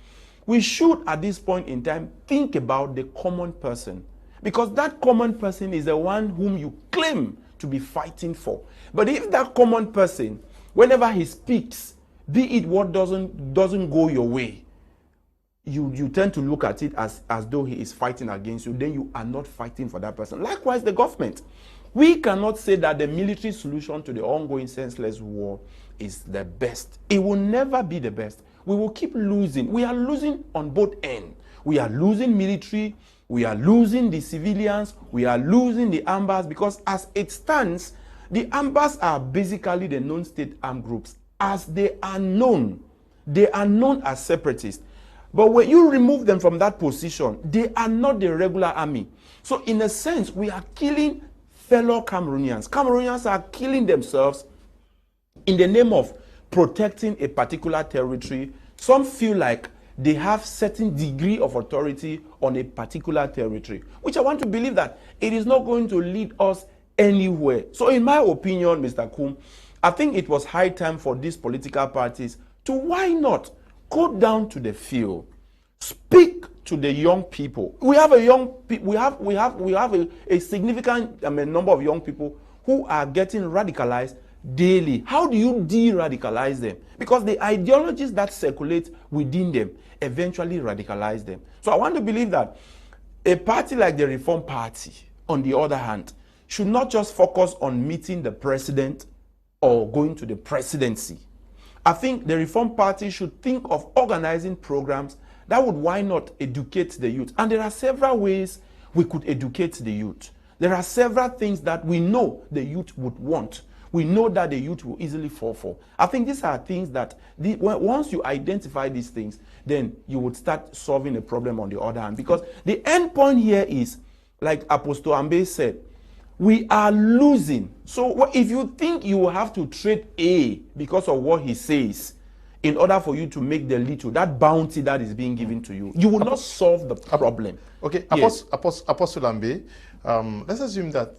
we should, at this point in time, think about the common person. Because that common person is the one whom you claim to be fighting for. But if that common person, whenever he speaks, be it what doesn't go your way, you tend to look at it as though he is fighting against you, then you are not fighting for that person. Likewise, the government. We cannot say that the military solution to the ongoing senseless war is the best. It will never be the best. We will keep losing. We are losing on both ends. We are losing military, we are losing the civilians, we are losing the Ambes, because as it stands, the Ambes are basically the non-state armed groups. As they are known as separatists. But when you remove them from that position, they are not the regular army. So in a sense, we are killing fellow Cameroonians. Cameroonians are killing themselves in the name of protecting a particular territory. Some feel like they have certain degree of authority on a particular territory, which I want to believe that it is not going to lead us anywhere. So in my opinion, Mr. Kum, I think it was high time for these political parties to, why not, go down to the field, speak to the young people. We have a significant number of young people who are getting radicalized daily. How do you de-radicalize them? Because the ideologies that circulate within them eventually radicalize them. So I want to believe that a party like the Reform Party, on the other hand, should not just focus on meeting the president or going to the presidency. I think the Reform Party should think of organizing programs that would, why not, educate the youth. And there are several ways we could educate the youth. There are several things that we know the youth would want. We know that the youth will easily fall for. I think these are things that, once you identify these things, then you would start solving a problem on the other hand. Because the end point here is, like Apostle Ambe said, we are losing. So if you think you will have to trade A because of what he says, in order for you to make the little, that bounty that is being given to you, you will not solve the problem. Okay, yes. Apostle Ambe, let's assume that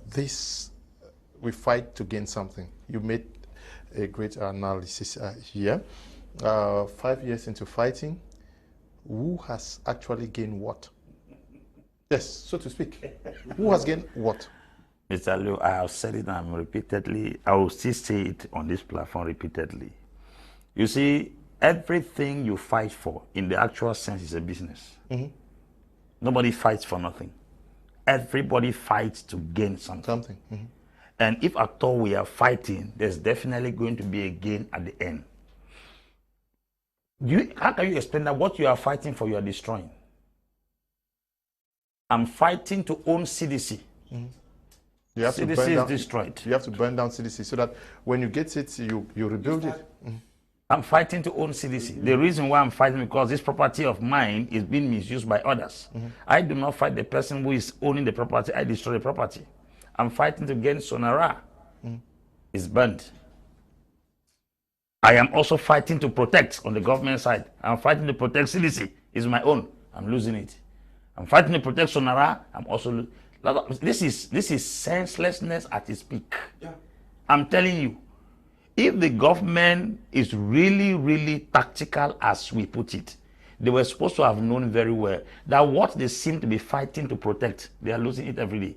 we fight to gain something. You made a great analysis here. 5 years into fighting, who has actually gained what? Yes, so to speak. Who has gained what? Mr. Leo, I have said it and repeatedly, I will still say it on this platform repeatedly. You see, everything you fight for, in the actual sense, is a business. Mm-hmm. Nobody fights for nothing. Everybody fights to gain something. Mm-hmm. And if at all we are fighting, there's definitely going to be a gain at the end. How can you explain that what you are fighting for, you are destroying? I'm fighting to own CDC. Mm-hmm. You have CDC to burn is down, destroyed. You have to burn down CDC so that when you get it, you rebuild it. Mm-hmm. I'm fighting to own CDC. Mm-hmm. The reason why I'm fighting, because this property of mine is being misused by others. Mm-hmm. I do not fight the person who is owning the property. I destroy the property. I'm fighting to gain Sonara. Mm-hmm. It's burnt. I am also fighting to protect on the government side. I'm fighting to protect CDC. It's my own. I'm losing it. I'm fighting to protect Sonara. I'm also this is senselessness at its peak. Yeah. I'm telling you, if the government is really, really tactical as we put it, they were supposed to have known very well that what they seem to be fighting to protect, they are losing it every day.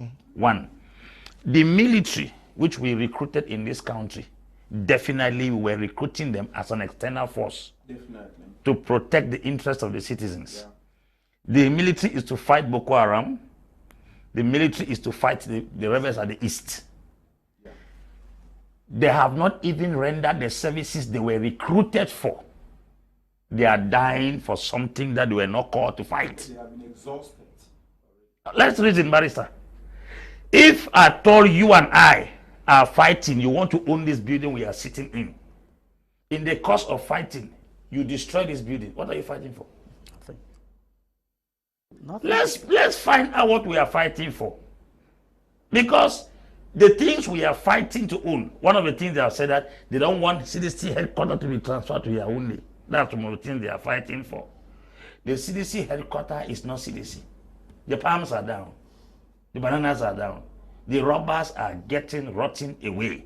Mm-hmm. One, the military, which we recruited in this country, definitely we were recruiting them as an external force. Definitely. To protect the interests of the citizens. Yeah. The military is to fight Boko Haram. The military is to fight the rebels at the east. Yeah. They have not even rendered the services they were recruited for. They are dying for something that they were not called to fight. They have been exhausted. Let's reason, Barrister. If at all you and I are fighting, you want to own this building we are sitting in. In the course of fighting, you destroy this building. What are you fighting for? Nothing. Let's find out what we are fighting for. Because the things we are fighting to own, one of the things they have said that they don't want CDC headquarters to be transferred to Yaoundé. That's one of the things they are fighting for. The CDC headquarters is not CDC. The palms are down. The bananas are down. The robbers are rotting away.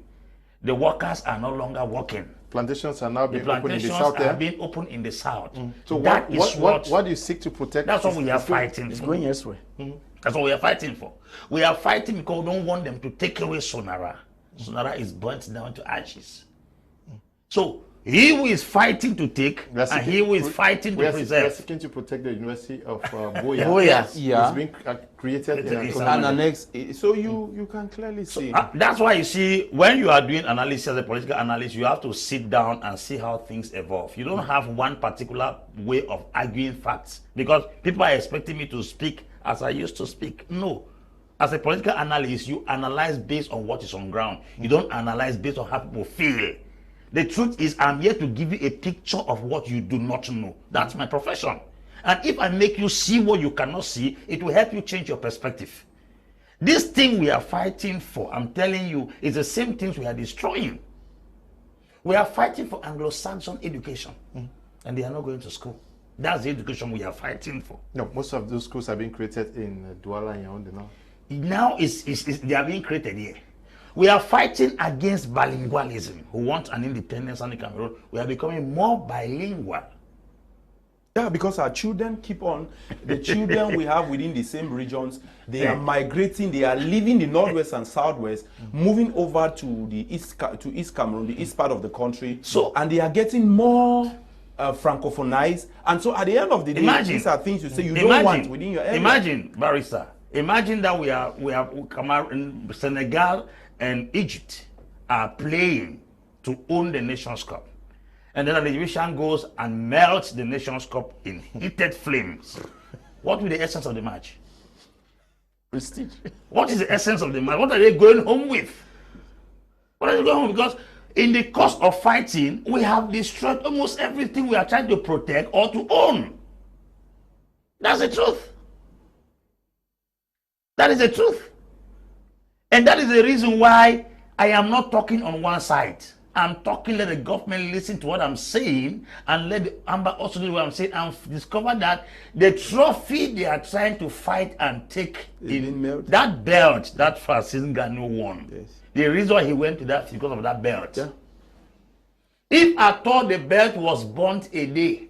The workers are no longer working. Plantations are now being opened in the south. Plantations are being opened in the south. Mm. So what do you seek to protect? That's what we are fighting for. It's going elsewhere. Mm-hmm. That's what we are fighting for. We are fighting because we don't want them to take away Sonara. Sonara is burnt down to ashes. So he who is fighting to take, and he who is fighting to preserve. We are seeking to protect the University of Boya. Boya. Yeah. It's being created in an annex. So you can clearly see. That's why you see, when you are doing analysis as a political analyst, you have to sit down and see how things evolve. You don't have one particular way of arguing facts. Because people are expecting me to speak as I used to speak. No. As a political analyst, you analyze based on what is on ground. You don't analyze based on how people feel. The truth is, I'm here to give you a picture of what you do not know. That's my profession. And if I make you see what you cannot see, it will help you change your perspective. This thing we are fighting for, I'm telling you, is the same things we are destroying. We are fighting for Anglo-Saxon education, and they are not going to school. That's the education we are fighting for. No, most of those schools have been created in Douala and Yaoundé now. Now they are being created here. We are fighting against bilingualism, who want an independence in Cameroon. We are becoming more bilingual. Yeah, because our children keep on, the children we have within the same regions, they are migrating, they are leaving the northwest and southwest, moving over to the East Cameroon, the east part of the country. So, and they are getting more francophonized. And so at the end of the day, these are things you say you don't want within your area. Imagine, Barrister, imagine that we have Cameroon, Senegal and Egypt are playing to own the Nations Cup. And then the Egyptian goes and melts the Nations Cup in heated flames. What will be the essence of the match? Prestige. What is the essence of the match? What are they going home with? What are they going home with? Because in the course of fighting, we have destroyed almost everything we are trying to protect or to own. That's the truth. That is the truth. And that is the reason why I am not talking on one side. I'm talking, let the government listen to what I'm saying, and let the Ambe also do what I'm saying, and discover that the trophy they are trying to fight and take in that belt that Francis Ngannou won. Yes. The reason he went to that is because of that belt. Yeah. If at all the belt was burnt a day,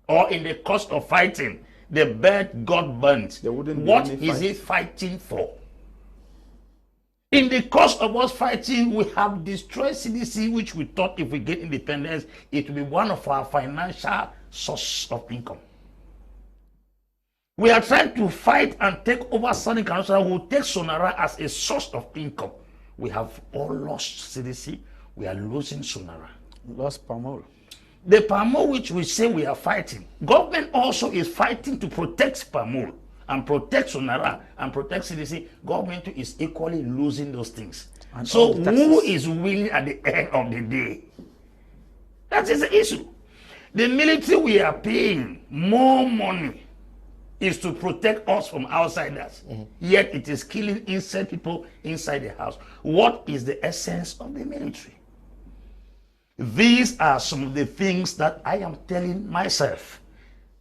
or in the course of fighting, the belt got burnt, what is he fighting for? In the course of us fighting, we have destroyed CDC, which we thought if we get independence, it will be one of our financial source of income. We are trying to fight and take over Southern Cameroon, who will take Sonara as a source of income. We have all lost CDC. We are losing Sonara. Lost palm oil. The palm oil which we say we are fighting, government also is fighting to protect palm oil and protect Sonara and protect CDC. Government is equally losing those things. And so who is winning at the end of the day? That is the issue. The military we are paying more money is to protect us from outsiders. Yet it is killing inside people inside the house. What is the essence of the military? These are some of the things that I am telling myself.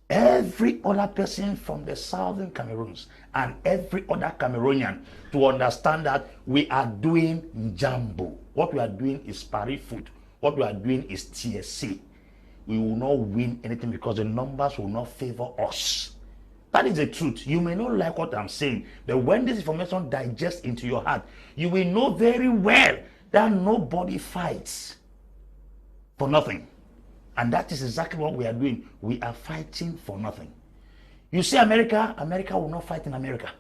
Every other person from the southern Cameroons and every other Cameroonian to understand that we are doing Njambo. What we are doing is Paris food. What we are doing is TSC. We will not win anything because the numbers will not favor us. That is the truth. You may not like what I'm saying, but when this information digests into your heart, you will know very well that nobody fights for nothing. And that is exactly what we are doing. We are fighting for nothing. You see America will not fight in America.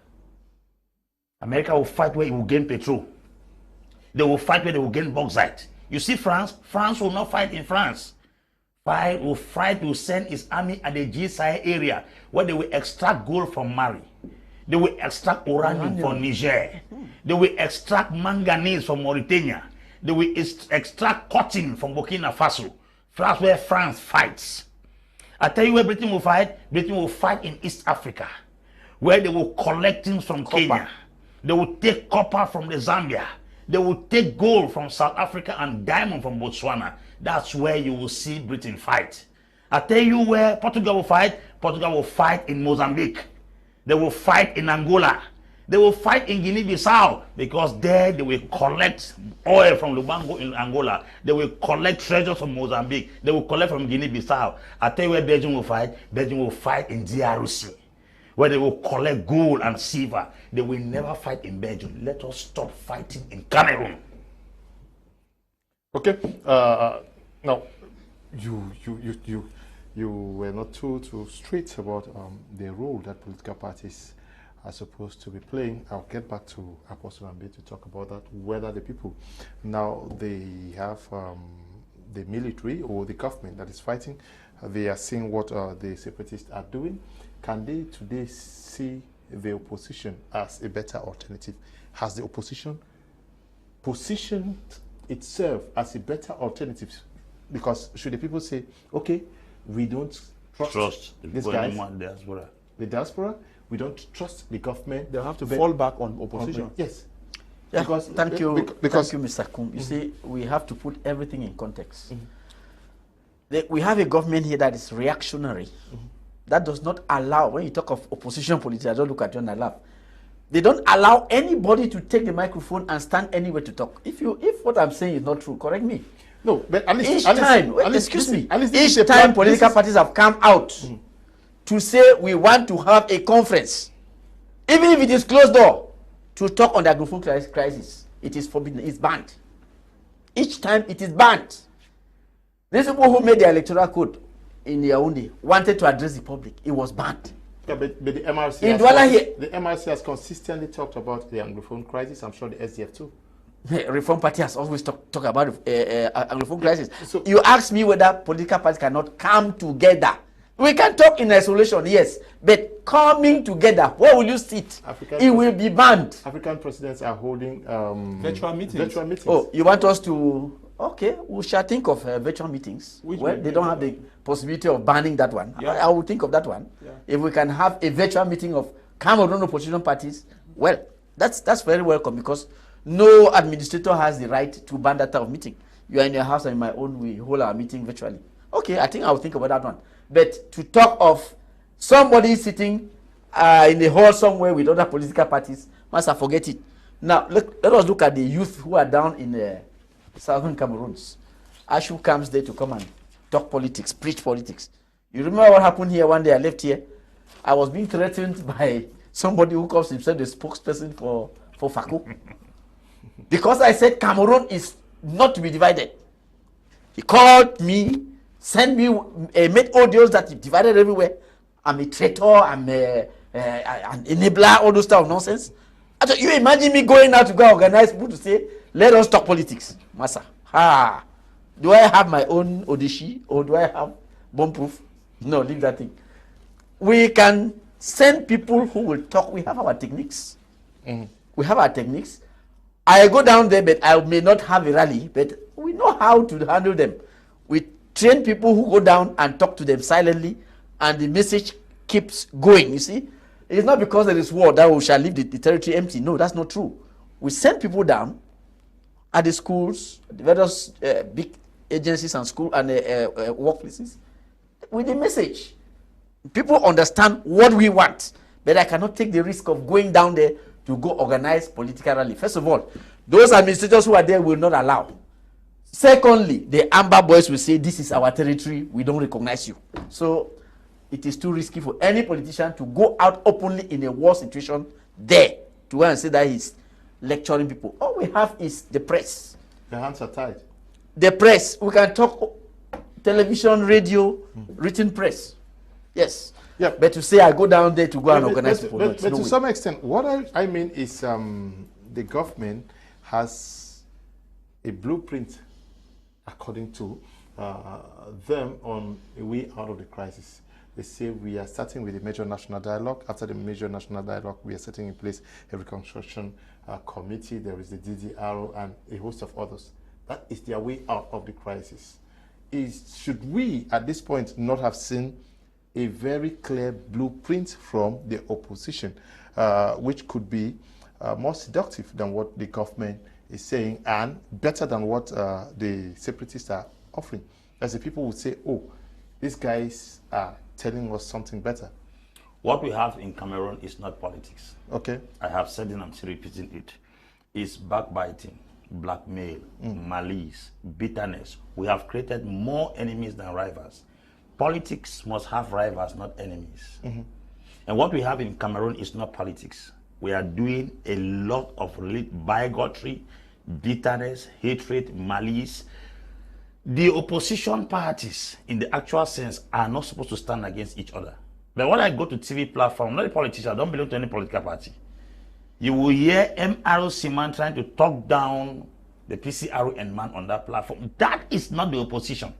America will fight where it will gain petrol. They will fight where they will gain bauxite. You see France will not fight in France. Will send its army at the G-Sahel area where they will extract gold from Mali. They will extract uranium from Niger. They will extract manganese from Mauritania. They will extract cotton from Burkina Faso. That's where France fights. I tell you where Britain will fight. Britain will fight in East Africa, where they will collect things from Kenya. They will take copper from the Zambia. They will take gold from South Africa and diamond from Botswana. That's where you will see Britain fight. I tell you where Portugal will fight. Portugal will fight in Mozambique. They will fight in Angola. They will fight in Guinea-Bissau because there they will collect oil from Lubango in Angola. They will collect treasures from Mozambique. They will collect from Guinea-Bissau. I tell you where Belgium will fight. Belgium will fight in DRC, where they will collect gold and silver. They will never fight in Belgium. Let us stop fighting in Cameroon. Okay. Now, you were not too straight about the role that political parties are supposed to be playing. I'll get back to Apostle Ambe to talk about that, whether the people now they have the military or the government that is fighting, they are seeing what the separatists are doing. Can they today see the opposition as a better alternative? Has the opposition positioned itself as a better alternative? Because should the people say, okay, we don't trust these guys, the diaspora, we don't trust the government, they'll have to fall back on opposition. Yes. Yeah, because thank you, Mr. Kum. You see, we have to put everything in context. We have a government here that is reactionary that does not allow, when you talk of opposition politics, I don't look at you and I laugh. They don't allow anybody to take the microphone and stand anywhere to talk. If what I'm saying is not true, correct me. No, but at least Each time political parties have come out to say we want to have a conference, even if it is closed door, to talk on the Anglophone crisis, it is forbidden, it's banned. Each time it is banned. These people who made the electoral code in Yaoundé wanted to address the public. It was banned. Yeah, but the MRC, the MRC has consistently talked about the Anglophone crisis. I'm sure the SDF too. The Reform Party has always talk about Anglophone crisis. So you ask me whether political parties cannot come together. We can talk in isolation, yes, but coming together, where will you sit? It will be banned. African presidents are holding virtual meetings. Oh, you want us to? Okay, we shall think of virtual meetings. Well, they don't have the possibility of banning that one. Yeah. I will think of that one. Yeah. If we can have a virtual meeting of Cameroon opposition parties, well, that's very welcome, because no administrator has the right to ban that type of meeting. You are in your house and in my own, we hold our meeting virtually. Okay, I think I will think about that one. But to talk of somebody sitting in the hall somewhere with other political parties, must I forget it. Now, let us look at the youth who are down in Southern Cameroons. Ashu comes there to come and talk politics, preach politics. You remember what happened here one day? I left here. I was being threatened by somebody who calls himself the spokesperson for FACO. Because I said Cameroon is not to be divided. He called me, sent me, made audios that he divided everywhere. I'm a traitor, I'm an enabler, all those stuff of nonsense. I thought, you imagine me going out to go organize people to say, let us talk politics. Massa. Do I have my own Odishi, or do I have bomb proof? No, leave that thing. We can send people who will talk. We have our techniques. We have our techniques. I go down there, but I may not have a rally, but we know how to handle them. We train people who go down and talk to them silently, and the message keeps going, you see. It's not because there is war that we shall leave the territory empty. No, that's not true. We send people down at the schools, the various big agencies and school and workplaces with the message. People understand what we want, but I cannot take the risk of going down there to go organize political rally. First of all, those administrators who are there will not allow. Secondly, the Ambe boys will say, this is our territory, we don't recognize you. So it is too risky for any politician to go out openly in a war situation there to go and say that he's lecturing people. All we have is the press. The hands are tied. The press. We can talk television, radio, written press. Yes. Yeah. But to say I go down there to go and organize people. But to some extent, what I mean is the government has a blueprint, according to them, on a way out of the crisis. They say we are starting with a major national dialogue. After the major national dialogue, we are setting in place a reconstruction committee. There is the DDRO and a host of others. That is their way out of the crisis. Should we, at this point, not have seen a very clear blueprint from the opposition, which could be more seductive than what the government is saying and better than what the separatists are offering? As the people would say, oh, these guys are telling us something better. What we have in Cameroon is not politics. Okay. I have said it and I'm still repeating it. It's backbiting, blackmail, malice, bitterness. We have created more enemies than rivals. Politics must have rivals, not enemies. And what we have in Cameroon is not politics. We are doing a lot of bigotry, bitterness, hatred, malice. The opposition parties, in the actual sense, are not supposed to stand against each other. But when I go to TV platform, I'm not a politician, I don't belong to any political party. You will hear MRC man trying to talk down the PCRO and man on that platform. That is not the opposition.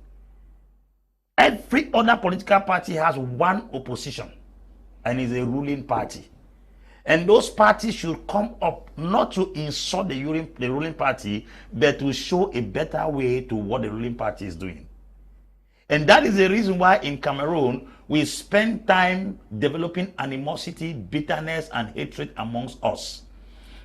Every other political party has one opposition, and is a ruling party. And those parties should come up not to insult the ruling party, but to show a better way to what the ruling party is doing. And that is the reason why in Cameroon, we spend time developing animosity, bitterness, and hatred amongst us.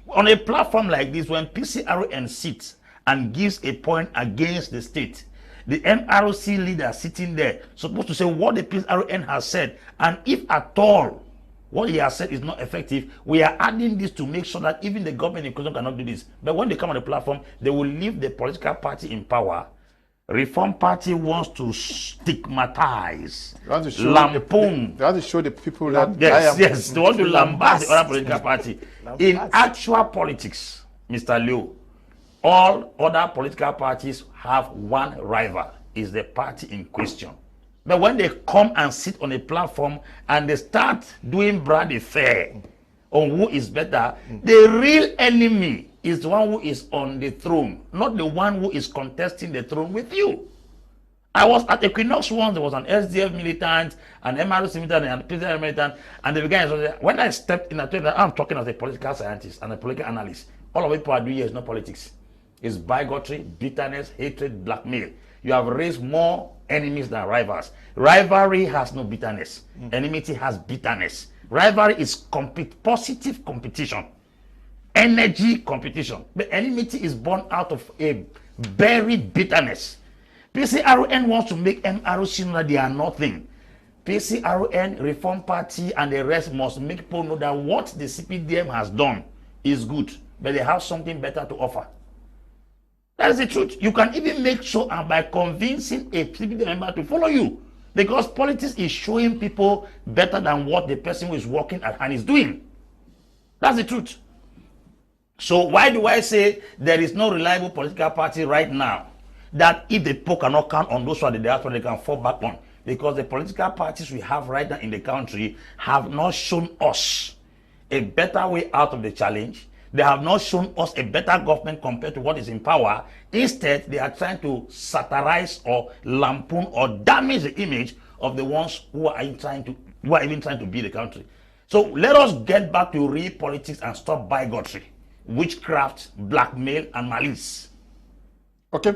On a platform like this, when PCRN sits and gives a point against the state, The MRC leader sitting there supposed to say what the PRN has said, and if at all what he has said is not effective, we are adding this to make sure that even the government in question cannot do this. But when they come on the platform, they will leave the political party in power. Reform Party wants to stigmatize, lampoon. They want to show the people that yes, they want to lambast the other political party. In actual politics, Mr. Leo, all other political parties have one rival, is the party in question. But when they come and sit on a platform and they start doing brand affair on who is better, the real enemy is the one who is on the throne, not the one who is contesting the throne with you. I was at Equinox once, there was an SDF militant, an MRC militant, and a PZR militant, and the began. When I stepped in, I told them, I'm talking as a political scientist and a political analyst. All of what people are doing here is not politics. It's bigotry, bitterness, hatred, blackmail. You have raised more enemies than rivals. Rivalry has no bitterness. Enmity has bitterness. Rivalry is positive competition. Energy competition. But enmity is born out of a buried bitterness. PCRN wants to make MRC know that they are nothing. PCRN, Reform Party, and the rest must make people know that what the CPDM has done is good, but they have something better to offer. That is the truth. You can even make sure by convincing a CPDM member to follow you, because politics is showing people better than what the person who is working at hand is doing. That's the truth. So why do I say there is no reliable political party right now that if the people cannot count on those who are the diaspora, they can fall back on? Because the political parties we have right now in the country have not shown us a better way out of the challenge. They have not shown us a better government compared to what is in power. Instead, they are trying to satirize or lampoon or damage the image of the ones who are even trying to be the country. So let us get back to real politics and stop bigotry, witchcraft, blackmail, and malice. Okay,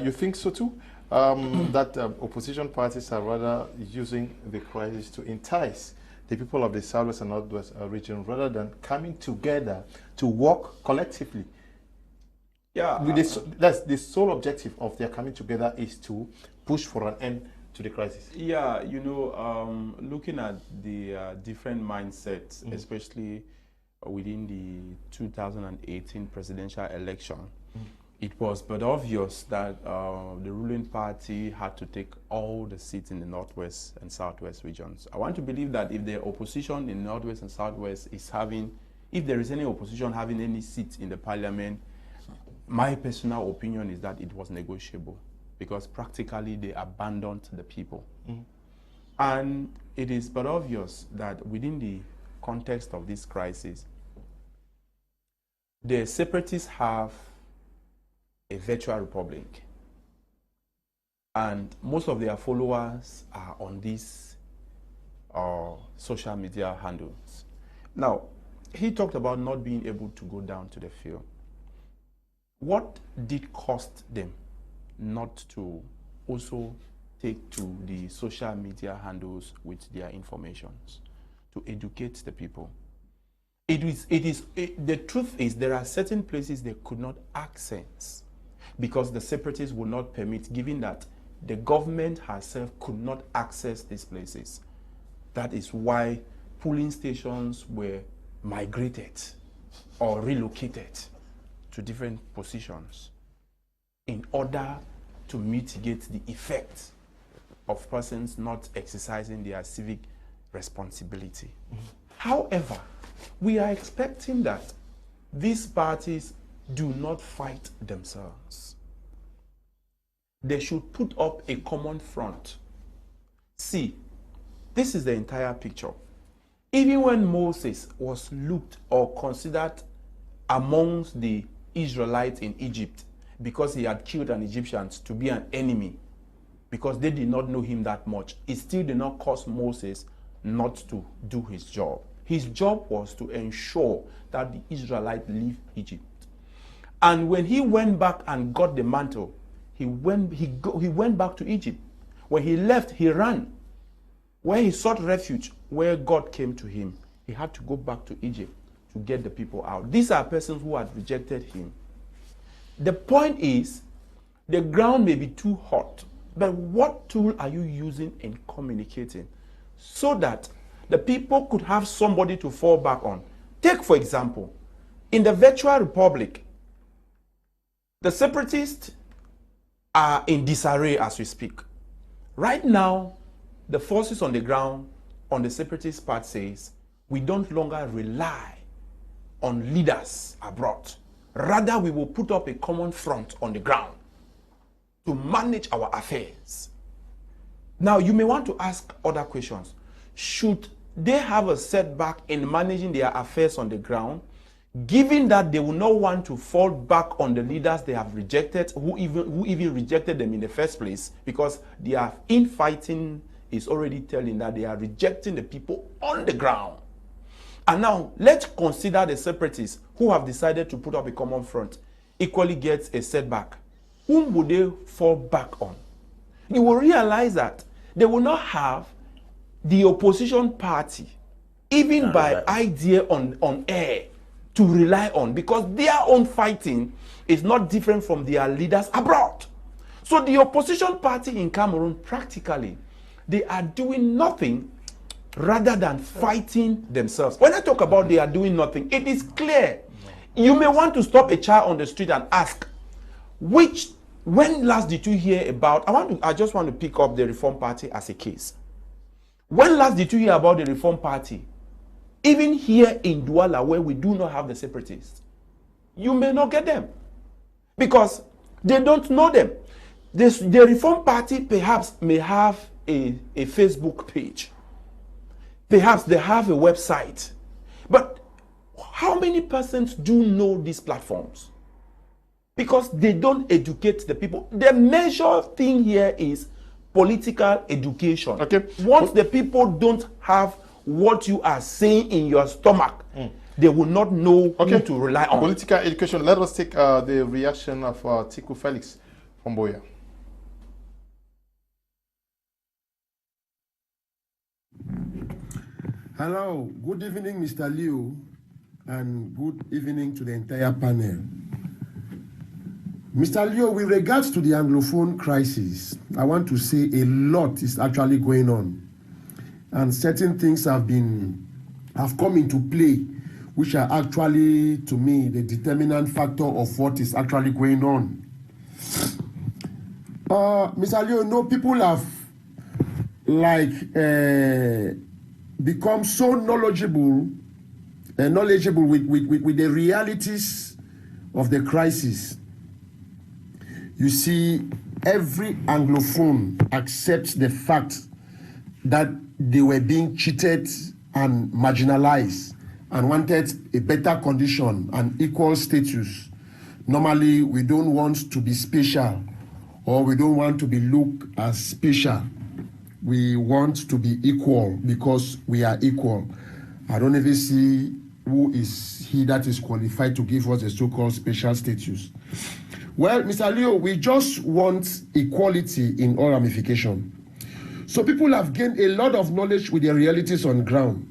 you think so too? That opposition parties are rather using the crisis to entice the people of the Southwest and Northwest region rather than coming together to work collectively. Yeah, that's the sole objective of their coming together, is to push for an end to the crisis. Yeah, you know, looking at the different mindsets, especially within the 2018 presidential election, it was but obvious that the ruling party had to take all the seats in the Northwest and Southwest regions. I want to believe that if the opposition in Northwest and Southwest is having, if there is any opposition having any seats in the parliament, my personal opinion is that it was negotiable, because practically they abandoned the people. And it is but obvious that within the context of this crisis, the separatists have a virtual republic, and most of their followers are on these social media handles. Now, he talked about not being able to go down to the field. What did cost them not to also take to the social media handles with their informations to educate the people? The truth is there are certain places they could not access because the separatists would not permit, given that the government herself could not access these places. That is why polling stations were migrated or relocated to different positions in order to mitigate the effect of persons not exercising their civic responsibility. However, we are expecting that these parties do not fight themselves. They should put up a common front. See, this is the entire picture. Even when Moses was looked or considered amongst the Israelites in Egypt because he had killed an Egyptian to be an enemy, because they did not know him that much, it still did not cause Moses not to do his job. His job was to ensure that the Israelites leave Egypt. And when he went back and got the mantle, he went back to Egypt. When he left, he ran. Where he sought refuge, where God came to him, he had to go back to Egypt to get the people out. These are persons who had rejected him. The point is, the ground may be too hot But what tool are you using in communicating so that the people could have somebody to fall back on? Take, for example, in the virtual republic, the separatists are in disarray as we speak. Right now, the forces on the ground, on the separatist part says, we don't longer rely on leaders abroad. Rather, we will put up a common front on the ground to manage our affairs. Now, you may want to ask other questions. Should they have a setback in managing their affairs on the ground, given that they will not want to fall back on the leaders they have rejected, who even rejected them in the first place, because their infighting is already telling that they are rejecting the people on the ground. And now, let's consider the separatists who have decided to put up a common front equally gets a setback. Whom would they fall back on? You will realize that they will not have the opposition party, even by idea on air, to rely on, because their own fighting is not different from their leaders abroad. So the opposition party in Cameroon, practically, they are doing nothing rather than fighting themselves. When I talk about they are doing nothing, it is clear. You may want to stop a child on the street and ask, when last did you hear about, I just want to pick up the Reform Party as a case. When last did you hear about the Reform Party? Even here in Douala, where we do not have the separatists, you may not get them because they don't know them. The Reform Party perhaps may have a Facebook page. Perhaps they have a website. But how many persons do know these platforms? Because they don't educate the people. The major thing here is political education. Okay. Once the people don't have what you are saying in your stomach, they will not know who to rely on. Political education. Let us take the reaction of Tiku Felix from Boya. Hello, good evening, Mr. Liu, and good evening to the entire panel. Mr. Liu, with regards to the Anglophone crisis, I want to say a lot is actually going on, and certain things have come into play, which are actually, to me, the determinant factor of what is actually going on. Mr. Liu, no, people have become so knowledgeable with the realities of the crisis. You see, every Anglophone accepts the fact that they were being cheated and marginalized and wanted a better condition and equal status. Normally, we don't want to be special, or we don't want to be looked as special. We want to be equal because we are equal. I don't even see who is he that is qualified to give us a so-called special status. Well, Mr. Leo, we just want equality in all ramifications. So people have gained a lot of knowledge with their realities on ground.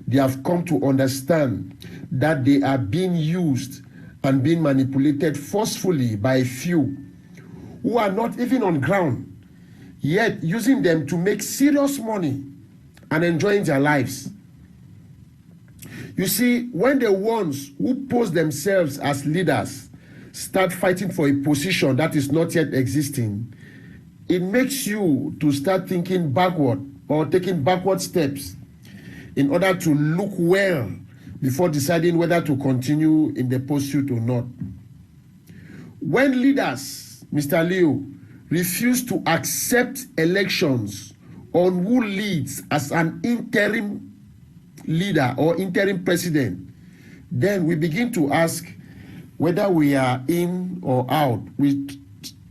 They have come to understand that they are being used and being manipulated forcefully by a few who are not even on ground, yet using them to make serious money and enjoying their lives. You see, when the ones who pose themselves as leaders start fighting for a position that is not yet existing, it makes you to start thinking backward or taking backward steps in order to look well before deciding whether to continue in the pursuit or not. When leaders, Mr. Leo, refuse to accept elections on who leads as an interim leader or interim president, then we begin to ask whether we are in or out. We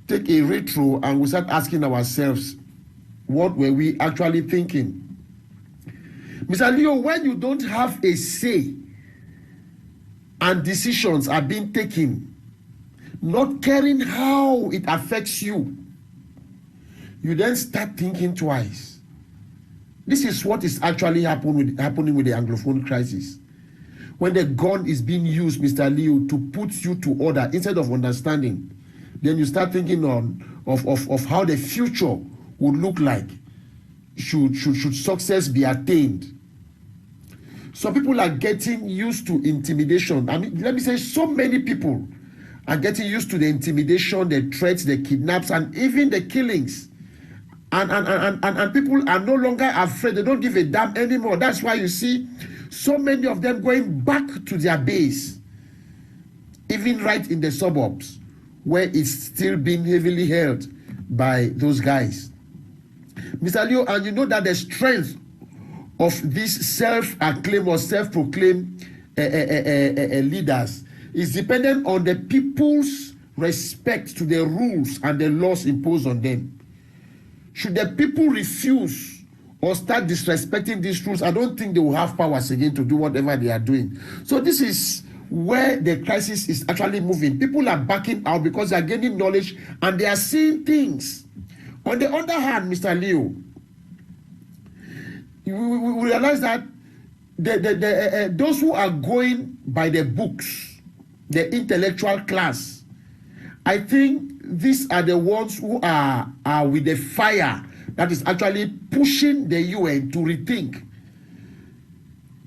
take a retro and we start asking ourselves, what were we actually thinking? Mr. Leo, when you don't have a say and decisions are being taken, not caring how it affects you, you then start thinking twice. This is what is actually happening with the Anglophone crisis. When the gun is being used, Mr. Leo, to put you to order instead of understanding, then you start thinking of how the future would look like should success be attained. So people are getting used to intimidation. I mean, let me say, so many people are getting used to the intimidation, the threats, the kidnaps, and even the killings. And people are no longer afraid. They don't give a damn anymore. That's why you see so many of them going back to their base, even right in the suburbs, where it's still being heavily held by those guys. Mr. Leo, and you know that the strength of these self-acclaimed or self-proclaimed leaders is dependent on the people's respect to the rules and the laws imposed on them. Should the people refuse or start disrespecting these rules, I don't think they will have powers again to do whatever they are doing. So this is where the crisis is actually moving. People are backing out because they are gaining knowledge and they are seeing things. On the other hand, Mr. Leo, we realize that those who are going by the books, the intellectual class, I think these are the ones who are with the fire that is actually pushing the UN to rethink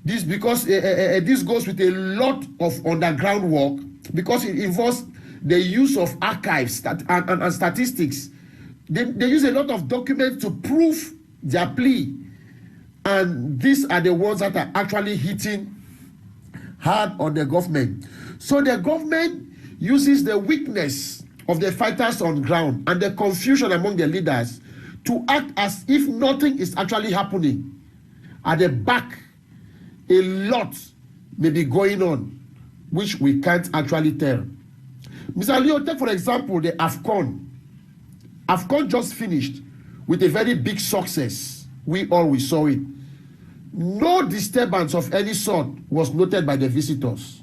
this, because this goes with a lot of underground work, because it involves the use of archives and statistics. They use a lot of documents to prove their plea, and these are the ones that are actually hitting hard on the government. So the government uses the weakness of the fighters on ground and the confusion among the leaders to act as if nothing is actually happening. At the back, a lot may be going on, which we can't actually tell. Mr. Leo, take for example the AFCON. AFCON just finished with a very big success. We saw it. No disturbance of any sort was noted by the visitors.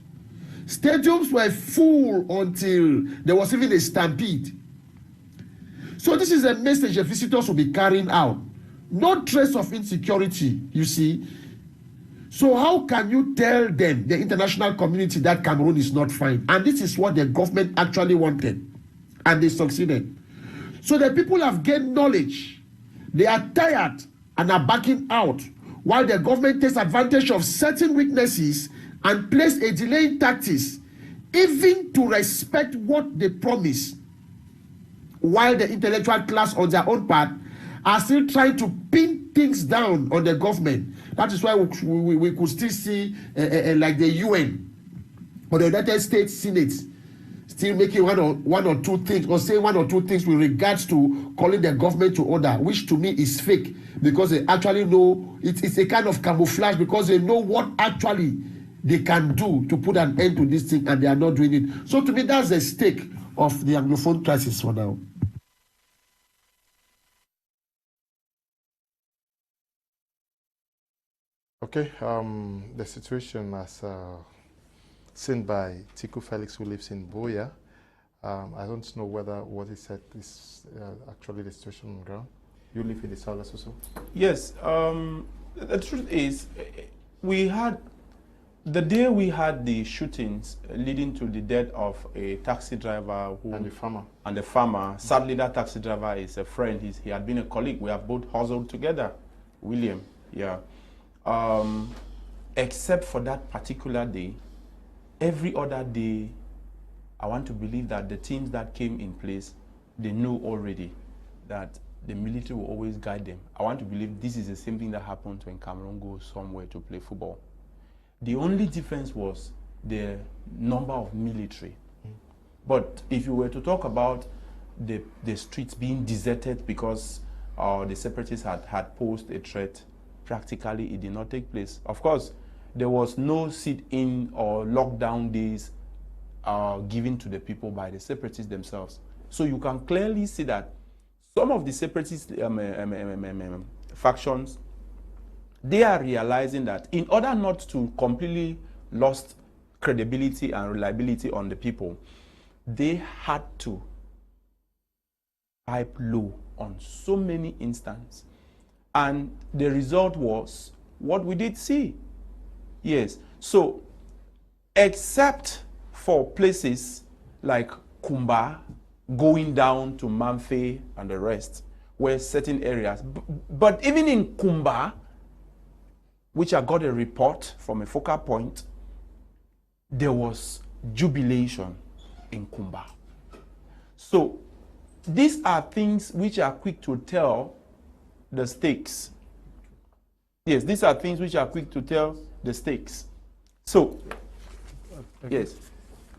Stadiums were full until there was even a stampede. So this is a message the visitors will be carrying out. No trace of insecurity, you see. So how can you tell them, the international community, that Cameroon is not fine? And this is what the government actually wanted, and they succeeded. So the people have gained knowledge. They are tired and are backing out, while the government takes advantage of certain weaknesses and place a delaying tactics, even to respect what they promise, while the intellectual class on their own part are still trying to pin things down on the government. That is why we could still see like the UN or the United States Senate still making one or two things, or saying one or two things with regards to calling the government to order, which to me is fake, because they actually know it's a kind of camouflage, because they know what actually they can do to put an end to this thing, and they are not doing it. So to me, that's the stake of the Anglophone crisis for now. Okay, the situation as seen by Tiku Felix, who lives in Boya. I don't know whether what he said is actually the situation on the ground. You live in the south also? Yes, the truth is, we had, the day we had the shootings leading to the death of a taxi driver who, and the farmer. Sadly, that taxi driver is a friend. He had been a colleague. We have both hustled together, William. Yeah. Except for that particular day, every other day, I want to believe that the teams that came in place, they know already that the military will always guide them. I want to believe this is the same thing that happens when Cameroon goes somewhere to play football. The only difference was the number of military. But if you were to talk about the streets being deserted because the separatists had posed a threat, practically it did not take place. Of course, there was no sit-in or lockdown days given to the people by the separatists themselves. So you can clearly see that some of the separatist factions, they are realizing that in order not to completely lost credibility and reliability on the people, they had to pipe low on so many instances. And the result was what we did see. Yes. So, except for places like Kumba, going down to Mamfe and the rest, where certain areas. But even in Kumba, which I got a report from a focal point, there was jubilation in Kumba. So these are things which are quick to tell the stakes. Yes, these are things which are quick to tell the stakes. So, okay. Yes.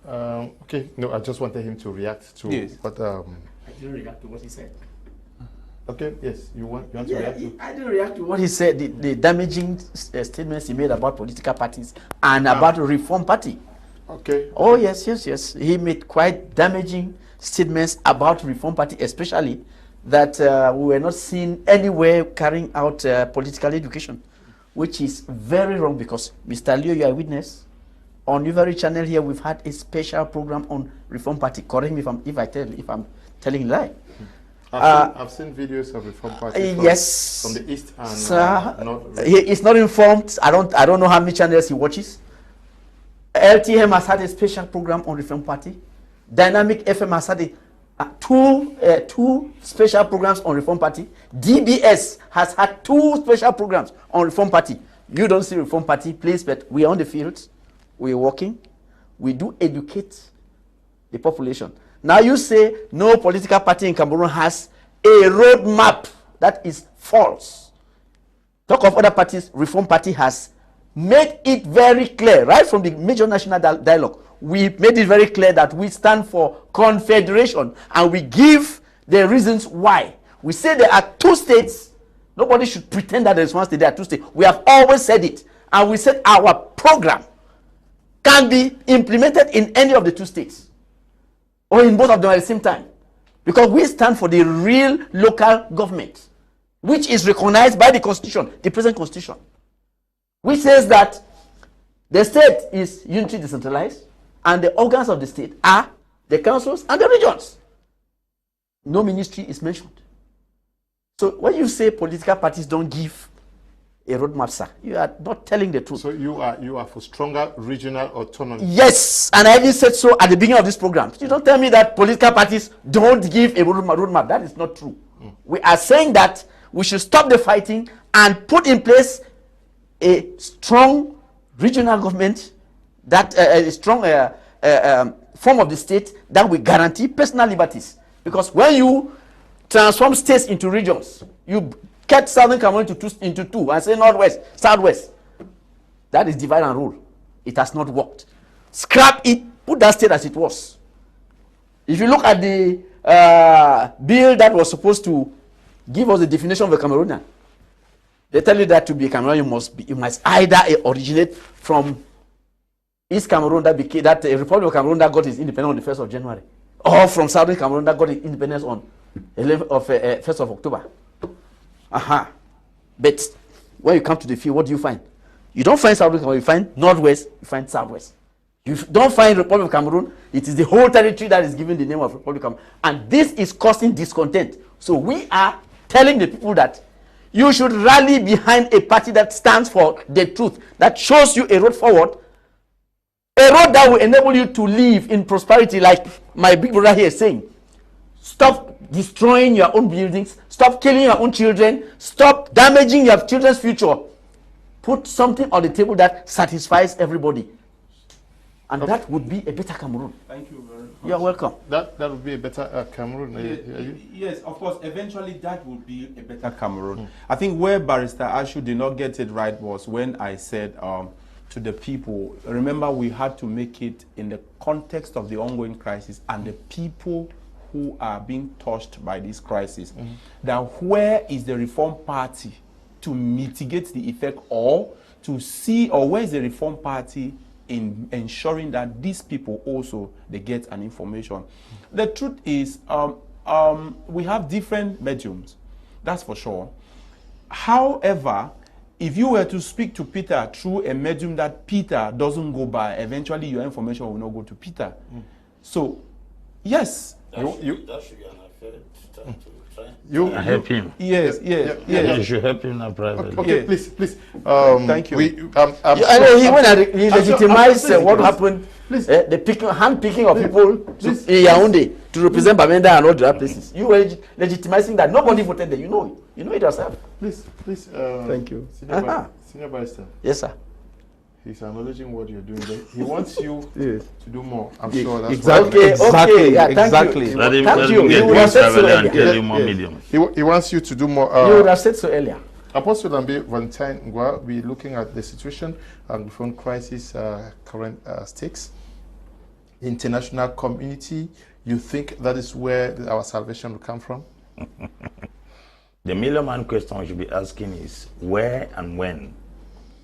Okay, no, I just wanted him to react to what... I didn't react to what he said. Okay, yes, you want to react to... I didn't react to what he said, the damaging statements he made about political parties and about Reform Party. Okay. Oh, yes. He made quite damaging statements about Reform Party, especially that we were not seen anywhere carrying out political education, which is very wrong because, Mr. Leo, you are a witness. On your very channel here, we've had a special program on Reform Party. Correct me if I'm telling a lie. I've seen videos of Reform Party from the East and North. He's not informed. I don't know how many channels he watches. LTM has had a special program on Reform Party. Dynamic FM has had two special programs on Reform Party. DBS has had 2 special programs on Reform Party. You don't see Reform Party, please, but we are on the field. We are working. We do educate the population. Now you say no political party in Cameroon has a roadmap. That is false. Talk of other parties, Reform Party has made it very clear, right from the major national dialogue. We made it very clear that we stand for confederation and we give the reasons why. We say there are 2 states. Nobody should pretend that there is 1 state, there are 2 states. We have always said it. And we said our program can be implemented in any of the 2 states or in both of them at the same time, because we stand for the real local government, which is recognized by the constitution, the present constitution, which says that the state is unitary decentralized and the organs of the state are the councils and the regions. No ministry is mentioned. So when you say political parties don't give a roadmap, sir, you are not telling the truth. So you are for stronger regional autonomy? Yes, and I even said so at the beginning of this program. You don't tell me that political parties don't give a roadmap. That is not true. We are saying that we should stop the fighting and put in place a strong regional government, that a strong form of the state that will guarantee personal liberties. Because when you transform states into regions, you cut Southern Cameroon into two and say Northwest, Southwest. That is divide and rule. It has not worked. Scrap it, put that state as it was. If you look at the bill that was supposed to give us the definition of a Cameroonian, they tell you that to be a Cameroonian, you must either originate from East Cameroon that Republic of Cameroon that got its independence on the 1st of January, or from Southern Cameroon that got its independence on 1st of October. But when you come to the field, what do you find? You don't find Southern Cameroon, you find Northwest, you find Southwest. You don't find Republic of Cameroon, it is the whole territory that is given the name of Republic of Cameroon. And this is causing discontent. So we are telling the people that you should rally behind a party that stands for the truth, that shows you a road forward, a road that will enable you to live in prosperity, like my big brother here is saying. Stop destroying your own buildings, stop killing your own children, stop damaging your children's future. Put something on the table that satisfies everybody. And that would be a better Cameroon. Thank you very much. You're welcome. That would be a better Cameroon. Yes, of course, eventually that would be a better Cameroon. I think where Barrister Ashu did not get it right was when I said to the people, remember we had to make it in the context of the ongoing crisis and the people who are being touched by this crisis. That where is the Reform Party to mitigate the effect, or to see, or where is the Reform Party in ensuring that these people also they get an information? The truth is we have different mediums, that's for sure. However, if you were to speak to Peter through a medium that Peter doesn't go by, eventually your information will not go to Peter. So yes, that should be an affair to try. You help him. Yes. You should help him now privately. Okay, please. Thank you. I know he legitimized what happened. The hand picking of people in Yaoundé. to represent Bamenda and all the other places. You were legitimizing that. Nobody voted there. You know it yourself. Please. Thank you. Senior Barrister. Yes, sir. He's acknowledging what you're doing. He wants you Yes. to do more. I'm sure that's Exactly. Okay. Yeah, Exactly. Thank Let you. him Thank you. get You would have said so and tell earlier. you more medium. He wants you to do more. You would have said so earlier. Apostle Ambe, Valentine, Ngwa, we're looking at the situation, Anglophone crisis, current stakes. International community, you think that is where our salvation will come from? The million-man question we should be asking is where and when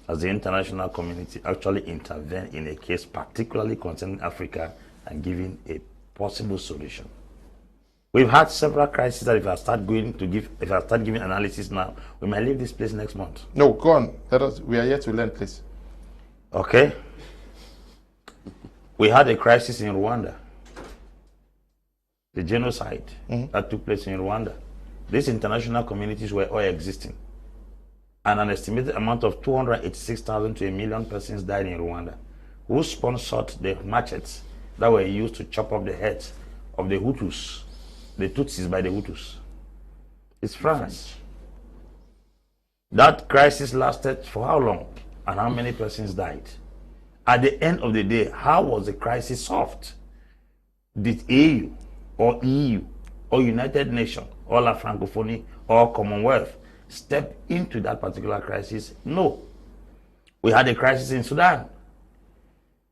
has the international community actually intervened in a case particularly concerning Africa and giving a possible solution? We've had several crises that if I start giving analysis now, we might leave this place next month. No, go on. We are here to learn, please. Okay. We had a crisis in Rwanda. The genocide that took place in Rwanda. These international communities were all existing. And an estimated amount of 286,000 to 1 million persons died in Rwanda. Who sponsored the machetes that were used to chop off the heads of the Hutus, the Tutsis by the Hutus? It's France. That crisis lasted for how long? And how many persons died? At the end of the day, how was the crisis solved? Did AU or EU or United Nations or La Francophonie or Commonwealth step into that particular crisis? No. We had a crisis in Sudan.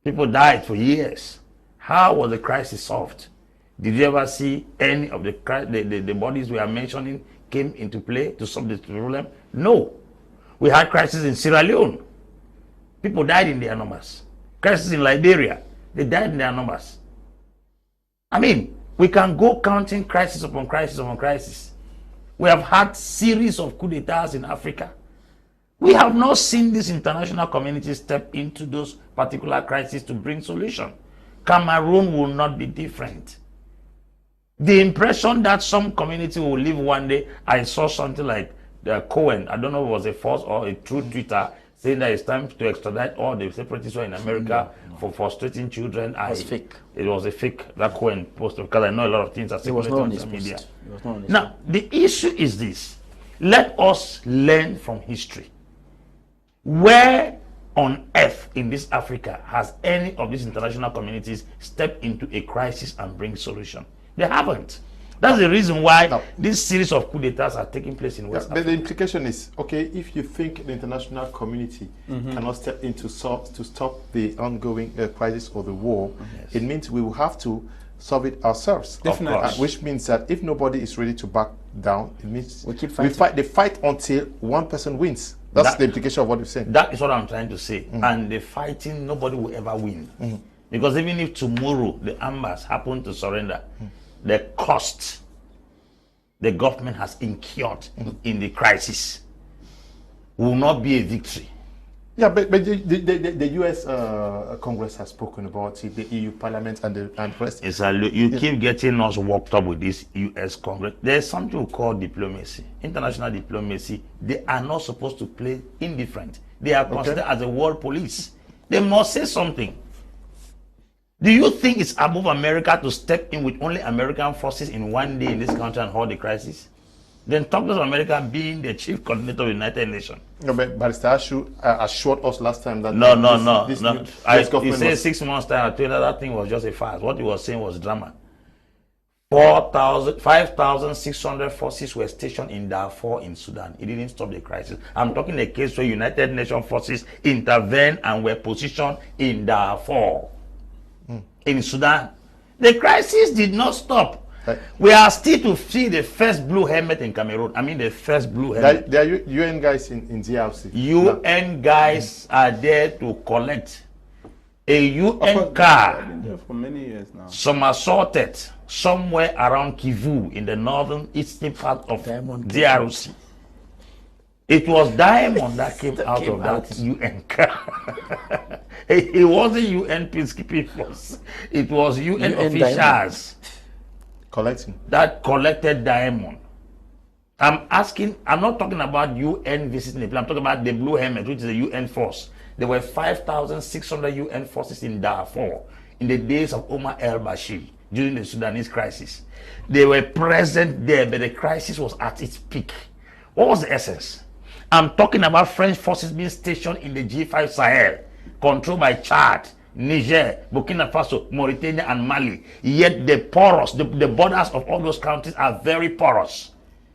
People died for years. How was the crisis solved? Did you ever see any of the bodies we are mentioning came into play to solve the problem? No. We had crisis in Sierra Leone. People died in their numbers. Crisis in Liberia. They died in their numbers. I mean, we can go counting crisis upon crisis upon crisis. We have had series of coup d'etats in Africa. We have not seen this international community step into those particular crises to bring solution. Cameroon will not be different. The impression that some community will live one day, I saw something like the Cohen, I don't know if it was a false or a true Twitter, saying that it's time to extradite all the separatists who are in America for frustrating children. It was fake. It was a fake, that Cohen posted, because I know a lot of things are circulating on social media. Now, the issue is this. Let us learn from history. Where on earth in this Africa has any of these international communities stepped into a crisis and bring solution? They haven't. That's the reason why this series of coup d'etats are taking place in West Africa. But the implication is, okay, if you think the international community cannot step in to stop the ongoing crisis or the war, it means we will have to solve it ourselves. Definitely. Which means that if nobody is ready to back down, it means we keep fighting. They fight until one person wins. That's the implication of what you're saying. That is what I'm trying to say. And the fighting, nobody will ever win. Because even if tomorrow the Ambers happen to surrender, the cost the government has incurred in the crisis will not be a victory. Yeah, but the U.S. Congress has spoken about it, the EU Parliament and the rest. You keep getting us worked up with this U.S. Congress. There's something called diplomacy, international diplomacy. They are not supposed to play indifferent. They are considered as a world police. They must say something. Do you think it's above America to step in with only American forces in one day in this country and hold the crisis? Then talk to America being the chief coordinator of the United Nations. No, but Barrister Ashu assured us last time that He said 6 months time. I told you that thing was just a farce. What he was saying was drama. 5,600 forces were stationed in Darfur in Sudan. It didn't stop the crisis. I'm talking a case where United Nations forces intervened and were positioned in Darfur, in Sudan. The crisis did not stop. We are still to see the first blue helmet in Cameroon. I mean the first blue helmet. There are UN guys in DRC. UN guys are there to collect. A UN car. Been there for many years now. Some assaulted somewhere around Kivu in the northern eastern part of DRC. It was Diamond that came out of that UN car. It wasn't UN peacekeeping force. It was UN officials that collected Diamond. I'm not talking about UN visiting the place. I'm talking about the Blue Helmet, which is a UN force. There were 5,600 UN forces in Darfur in the days of Omar el-Bashir. during the Sudanese crisis. They were present there, but the crisis was at its peak. What was the essence? I'm talking about French forces being stationed in the G5 Sahel, controlled by Chad, Niger, Burkina Faso, Mauritania, and Mali. Yet the borders of all those countries are very porous.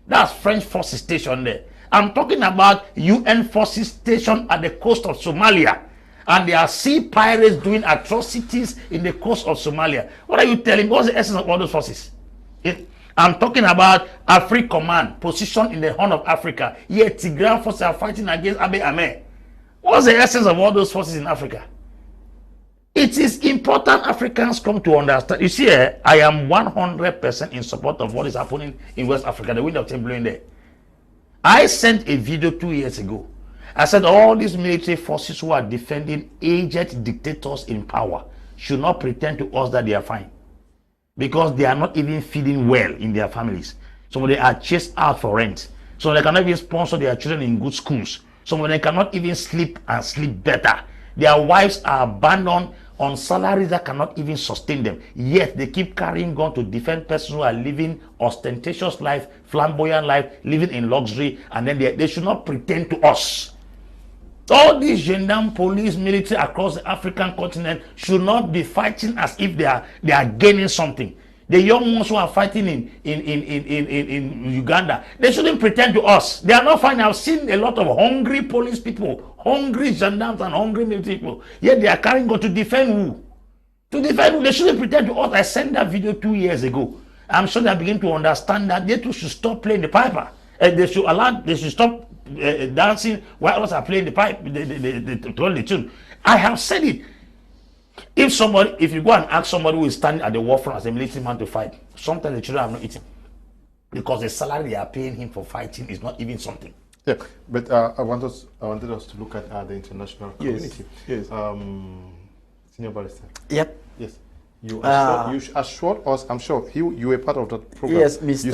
That's French forces stationed there. I'm talking about UN forces stationed at the coast of Somalia. And there are sea pirates doing atrocities in the coast of Somalia. What are you telling me? What's the essence of all those forces? I'm talking about Africa Command, positioned in the Horn of Africa. Yet Tigrayan forces are fighting against Ambe. What's the essence of all those forces in Africa? It is important Africans come to understand. You see, I am 100% in support of what is happening in West Africa, the wind of change blowing there. I sent a video 2 years ago. I said all these military forces who are defending aged dictators in power should not pretend to us that they are fine. Because they are not even feeding well in their families. Some of them are chased out for rent. Some of them cannot even sponsor their children in good schools. Some of them cannot even sleep and sleep better. Their wives are abandoned on salaries that cannot even sustain them. Yet they keep carrying guns to defend persons who are living ostentatious life, flamboyant life, living in luxury, and then they should not pretend to us. All these gendarme, police, military across the African continent should not be fighting as if they are gaining something. The young ones who are fighting in Uganda, they shouldn't pretend to us. They are not fine. I've seen a lot of hungry police people, hungry gendarmes and hungry military people. Yet they are carrying on to defend who? To defend who? They shouldn't pretend to us. I sent that video 2 years ago. I'm sure they begin to understand that they too should stop playing the piper. And they should stop dancing while others are playing the pipe, the tune. I have said it. If you go and ask somebody who is standing at the war front as a military man to fight, sometimes the children have not eaten because the salary they are paying him for fighting is not even something. Yeah, but I wanted us to look at the international community. Yes. Senior Barrister. Yep. Yes. You assured us, I'm sure you were part of that program. Yes, Mr.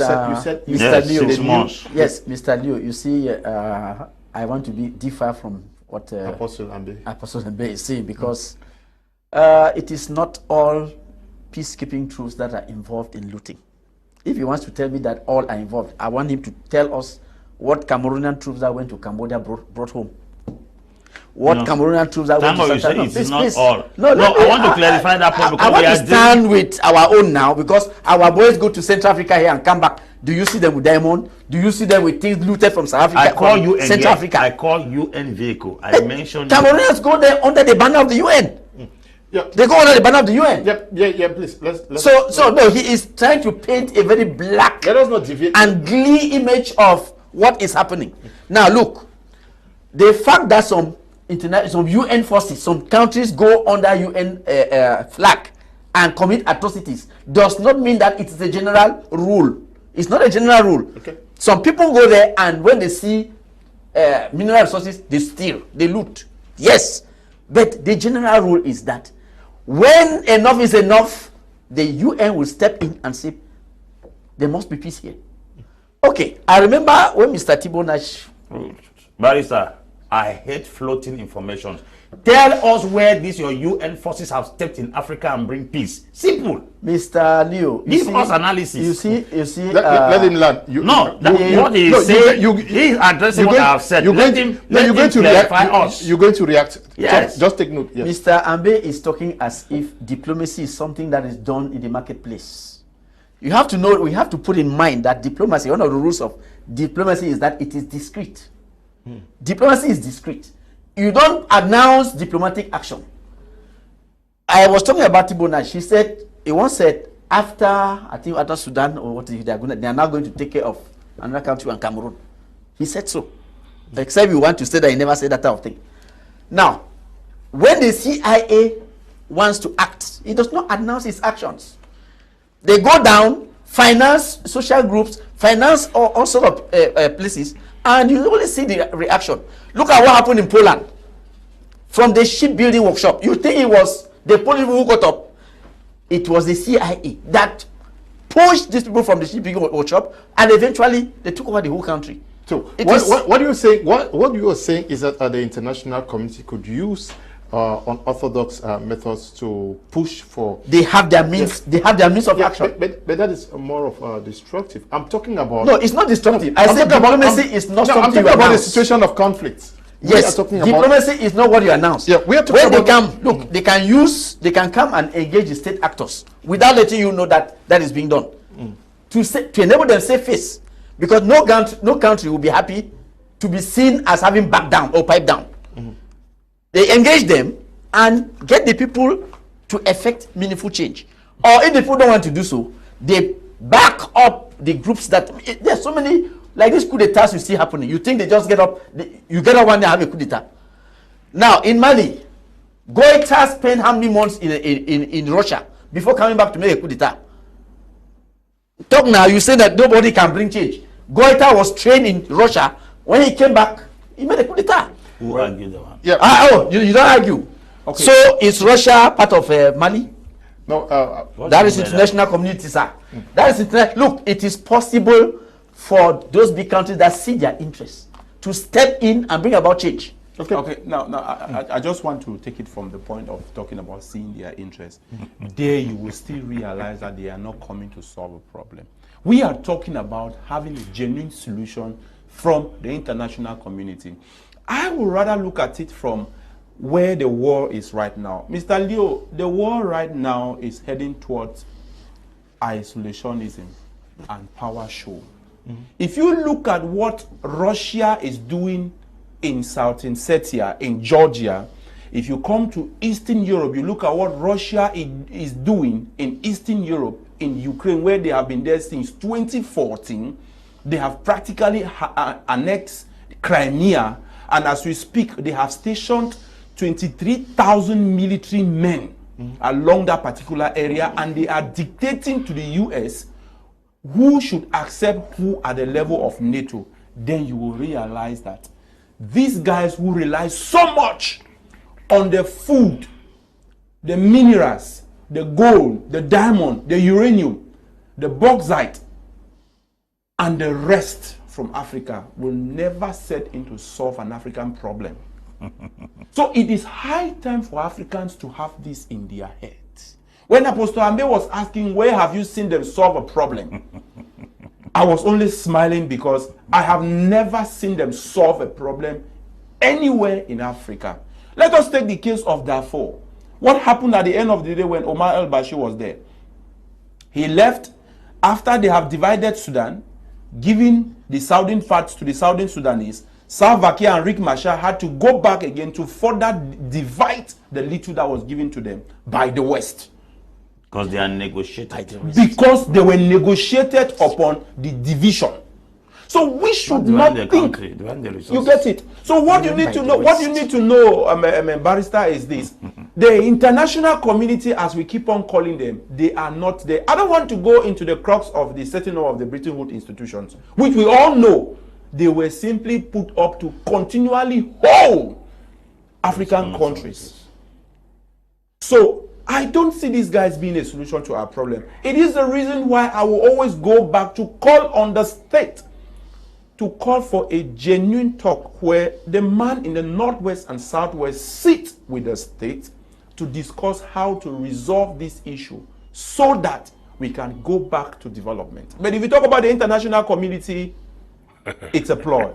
You said Mr. Leo. 6 months. Yes, Mr. Leo. You see, I want to differ from what Apostle Ambe is saying, because it is not all peacekeeping troops that are involved in looting. If he wants to tell me that all are involved, I want him to tell us what Cameroonian troops that went to Cambodia brought home. What Cameroonian troops that went to Central Africa. It's not all. No, I want to clarify that point. I want to stand with our own now, because our boys go to Central Africa here and come back. Do you see them with diamond? Do you see them with things looted from South Africa? I call you Central Africa. I call UN vehicle. I mentioned Cameroonians go there under the banner of the UN. Yeah. They go under the banner of the UN. Yeah, please. Let's So no, he is trying to paint a very black let us not deviate and glee image of what is happening. Now look, the fact that some UN forces, some countries go under UN flag and commit atrocities does not mean that it is a general rule. It's not a general rule. Okay. Some people go there and when they see mineral resources, they steal, they loot. Yes, but the general rule is that when enough is enough, the UN will step in and say, there must be peace here. Okay, I remember when Mr. Thibault Nash... Barrister, I hate floating information. Tell us where these your UN forces have stepped in Africa and bring peace. Simple. Mr. Leo, give us analysis. You see. Let him learn. What he is saying, he is addressing what I have said. You're going to react. You're going to react. Yes. Just take note. Yes. Mr. Ambe is talking as if diplomacy is something that is done in the marketplace. You have to know. We have to put in mind that diplomacy. One of the rules of diplomacy is that it is discreet. Diplomacy is discreet. You don't announce diplomatic action. I was talking about Thibault Nash. He once said after Sudan or what they are now going to take care of another country and Cameroon. He said so. Except you want to say that he never said that type of thing. Now, when the CIA wants to act, it does not announce its actions. They go down, finance social groups, finance all sort of places, and you only see the reaction. Look at what happened in Poland. From the shipbuilding workshop, you think it was the Polish people who got up. It was the CIA that pushed these people from the shipbuilding workshop, and eventually they took over the whole country. So what you are saying is that the international community could use unorthodox methods to push for. They have their means. They have their means of action. But that is more of destructive. I'm talking about. No, it's not destructive. I said diplomacy is not something. I'm talking about the situation of conflict. Yes, diplomacy is not what you announce. Yeah, we are talking when they come, look, they can come and engage the state actors without letting you know that that is being done. To enable them to save face, because no country will be happy to be seen as having backed down or piped down. They engage them and get the people to effect meaningful change. Or if the people don't want to do so, they back up the groups that there's so many. Like this coup d'etat you see happening. You think they just get up, you get up one day and have a coup d'etat. Now, in Mali, Goïta spent how many months in Russia before coming back to make a coup d'etat? Talk now, you say that nobody can bring change. Goïta was trained in Russia. When he came back, he made a coup d'etat. Who argued that one? Yeah. You don't argue. Okay. So, is Russia part of Mali? No. That is international community, sir. That is international. Look, it is possible for those big countries that see their interests to step in and bring about change. Okay. Now, I just want to take it from the point of talking about seeing their interests. There, you will still realize that they are not coming to solve a problem. We are talking about having a genuine solution from the international community. I would rather look at it from where the war is right now. Mr. Leo, the war right now is heading towards isolationism and power show. If you look at what Russia is doing in South Ossetia, in Georgia, if you come to Eastern Europe, you look at what Russia is doing in Eastern Europe, in Ukraine, where they have been there since 2014, they have practically annexed Crimea, and as we speak, they have stationed 23,000 military men along that particular area, and they are dictating to the US who should accept who at the level of NATO. Then you will realize that these guys who rely so much on the food, the minerals, the gold, the diamond, the uranium, the bauxite, and the rest from Africa will never set in to solve an African problem. So it is high time for Africans to have this in their head. When Apostle Ambe was asking, where have you seen them solve a problem? I was only smiling because I have never seen them solve a problem anywhere in Africa. Let us take the case of Darfur. What happened at the end of the day when Omar al-Bashir was there? He left after they have divided Sudan, giving the southern parts to the southern Sudanese. Salva Kiir and Riek Machar had to go back again to further divide the little that was given to them by the West. Because they are negotiated. Because they were negotiated upon the division. So we should not think. You get it. So what you need to know, Barrister, is this: the international community, as we keep on calling them, they are not there. I don't want to go into the crux of the setting up of the Bretton Woods institutions, which we all know they were simply put up to continually hold African countries. So I don't see these guys being a solution to our problem. It is the reason why I will always go back to call on the state to call for a genuine talk where the man in the Northwest and Southwest sit with the state to discuss how to resolve this issue so that we can go back to development. But if you talk about the international community, it's a ploy.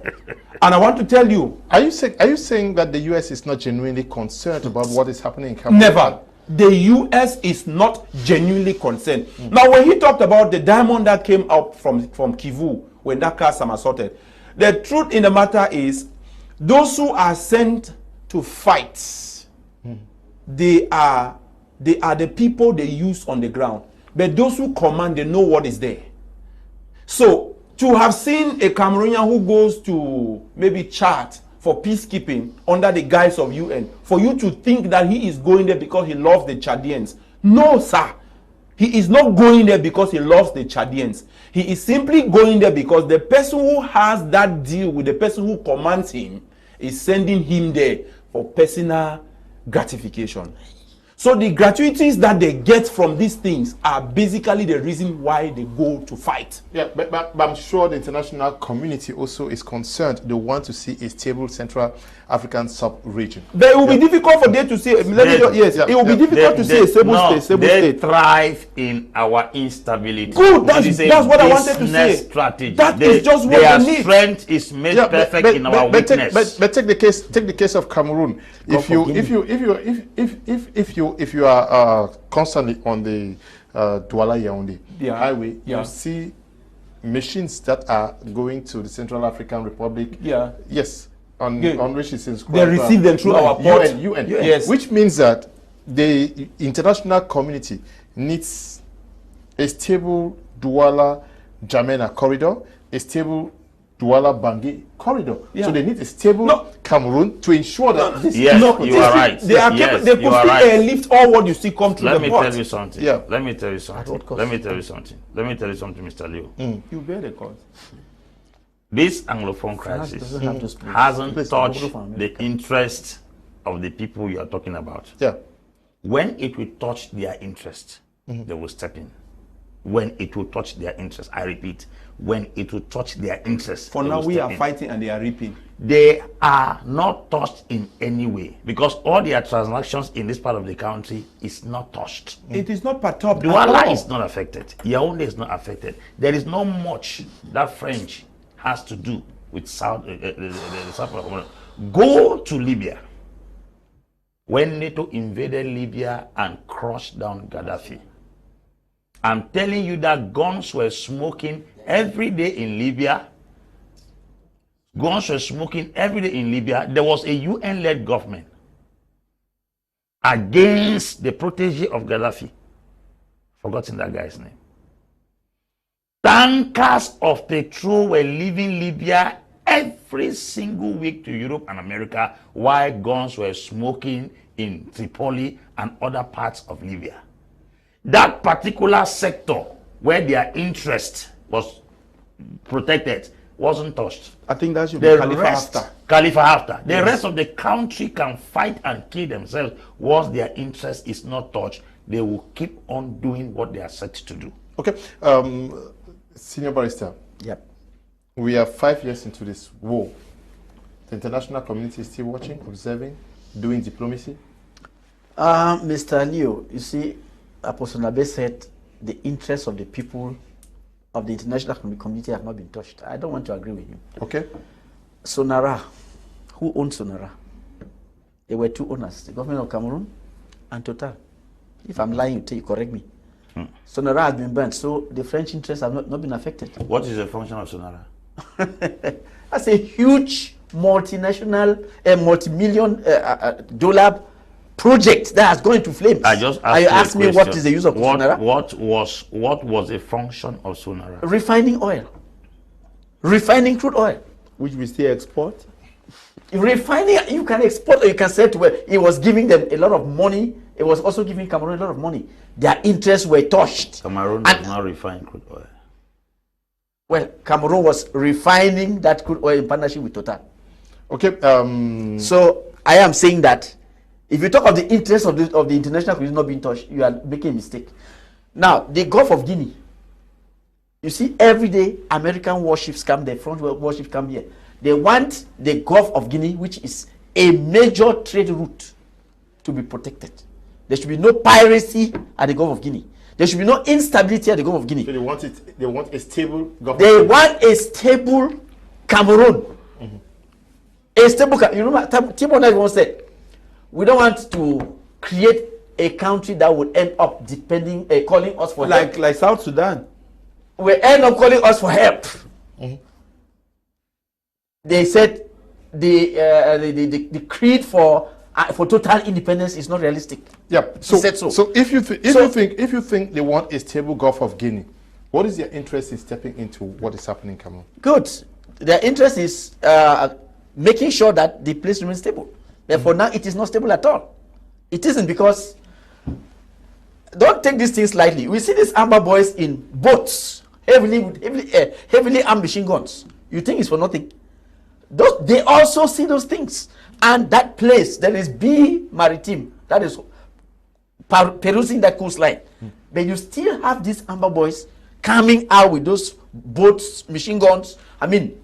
And I want to tell you... Are you saying that the US is not genuinely concerned about what is happening in Cameroon? Never. The US is not genuinely concerned. Now, when he talked about the diamond that came up from Kivu, when that car somersaulted, the truth in the matter is, those who are sent to fight, they are the people they use on the ground. But those who command, they know what is there. So, to have seen a Cameroonian who goes to maybe Chad for peacekeeping under the guise of UN, for you to think that he is going there because he loves the Chadians. No, sir. He is not going there because he loves the Chadians. He is simply going there because the person who has that deal with the person who commands him is sending him there for personal gratification. So the gratuities that they get from these things are basically the reason why they go to fight. Yeah, but I'm sure the international community also is concerned. They want to see a stable Central African sub-region. But it will be difficult for them to say, it will be difficult to say a stable state. They thrive in our instability. Good, that's what I wanted to say. Strategy. That is just what their they need. Strength is made perfect in our weakness. But take the case of Cameroon. If you are constantly on the Douala Yaoundé highway, you see machines that are going to the Central African Republic. Yeah. Yes. On which is inscribed. They receive them through our port. UN. Yes. Which means that the international community needs a stable Douala Jamena corridor, a stable Douala Bangui corridor. Yeah. So they need a stable Cameroon to ensure that this you are right. They are capable. They could still lift all what you see come to the port. Let me tell you something. Let me tell you something, Mr. Leo. You bear the cost. This Anglophone crisis hasn't touched the interest of the people you are talking about. Yeah. When it will touch their interest, they will step in. When it will touch their interest, I repeat, when it will touch their interest. For now, we are fighting and they are reaping. They are not touched in any way because all their transactions in this part of the country is not touched. It is not perturbed. Douala is not affected. Yaoundé is not affected. There is not much that French has to do with the south of Go to Libya. When NATO invaded Libya and crushed down Gaddafi, I'm telling you that guns were smoking every day in Libya. Guns were smoking every day in Libya. There was a UN-led government against the protege of Gaddafi. Forgotten that guy's name. Tankers of petrol were leaving Libya every single week to Europe and America while guns were smoking in Tripoli and other parts of Libya. That particular sector where their interest was protected wasn't touched. I think that should be Khalifa Haftar. The rest of the country can fight and kill themselves. Once their interest is not touched, they will keep on doing what they are set to do. Okay. Senior Barrister. Yep. We are 5 years into this war. The international community is still watching, observing, doing diplomacy. Mr. Leo, you see, Apostle Nabe said the interests of the people of the international community have not been touched. I don't want to agree with him. Okay. Sonara, who owns Sonara? There were two owners, the government of Cameroon and Total. If I'm lying, you correct me. Sonara has been banned, so the French interests have not been affected. What is the function of Sonara? That's a huge multinational, multi-million dollar project that has gone into flames. I just asked me what is the use of Sonara? What was the function of Sonara? Refining oil. Refining crude oil. Which we still export. Refining, you can export or you can sell to where it was giving them a lot of money. It was also giving Cameroon a lot of money. Their interests were touched. Cameroon does not refine crude oil. Well, Cameroon was refining that crude oil in partnership with Total. Okay. So I am saying that if you talk of the interests of the international community not being touched, you are making a mistake. Now, the Gulf of Guinea. You see, every day American warships come, the front warships come here. They want the Gulf of Guinea, which is a major trade route, to be protected. There should be no piracy at the Gulf of Guinea. There should be no instability at the Gulf of Guinea. So they want it. They want a stable Gulf. They want a stable Cameroon. A stable. You remember, Timon once said, "We don't want to create a country that would end up depending, calling us for help." Like South Sudan. We end up calling us for help. They said the creed for total independence is not realistic. Yeah. So if you think they want a stable Gulf of Guinea, what is their interest in stepping into what is happening in Cameroon? Good. Their interest is making sure that the place remains stable. Therefore, now it is not stable at all. It isn't, because don't take these things lightly. We see these Amber boys in boats, heavily armed machine guns. You think it's for nothing? They also see those things. And that place, there is B Maritime, that is perusing that coastline. But you still have these Amber boys coming out with those boats, machine guns. I mean,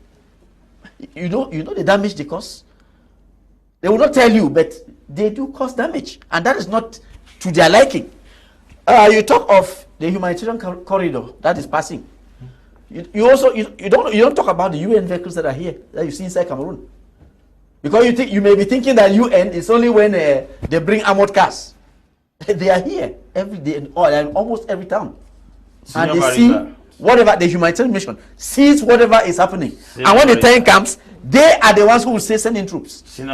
you know the damage they cause. They will not tell you, but they do cause damage, and that is not to their liking. You talk of the humanitarian corridor that is passing. You don't talk about the UN vehicles that are here that you see inside Cameroon, because you may be thinking that UN is only when they bring armored cars. They are here every day in almost every town, and they see whatever the humanitarian mission sees whatever is happening. And when the time comes, they are the ones who will say send in troops. Excuse me.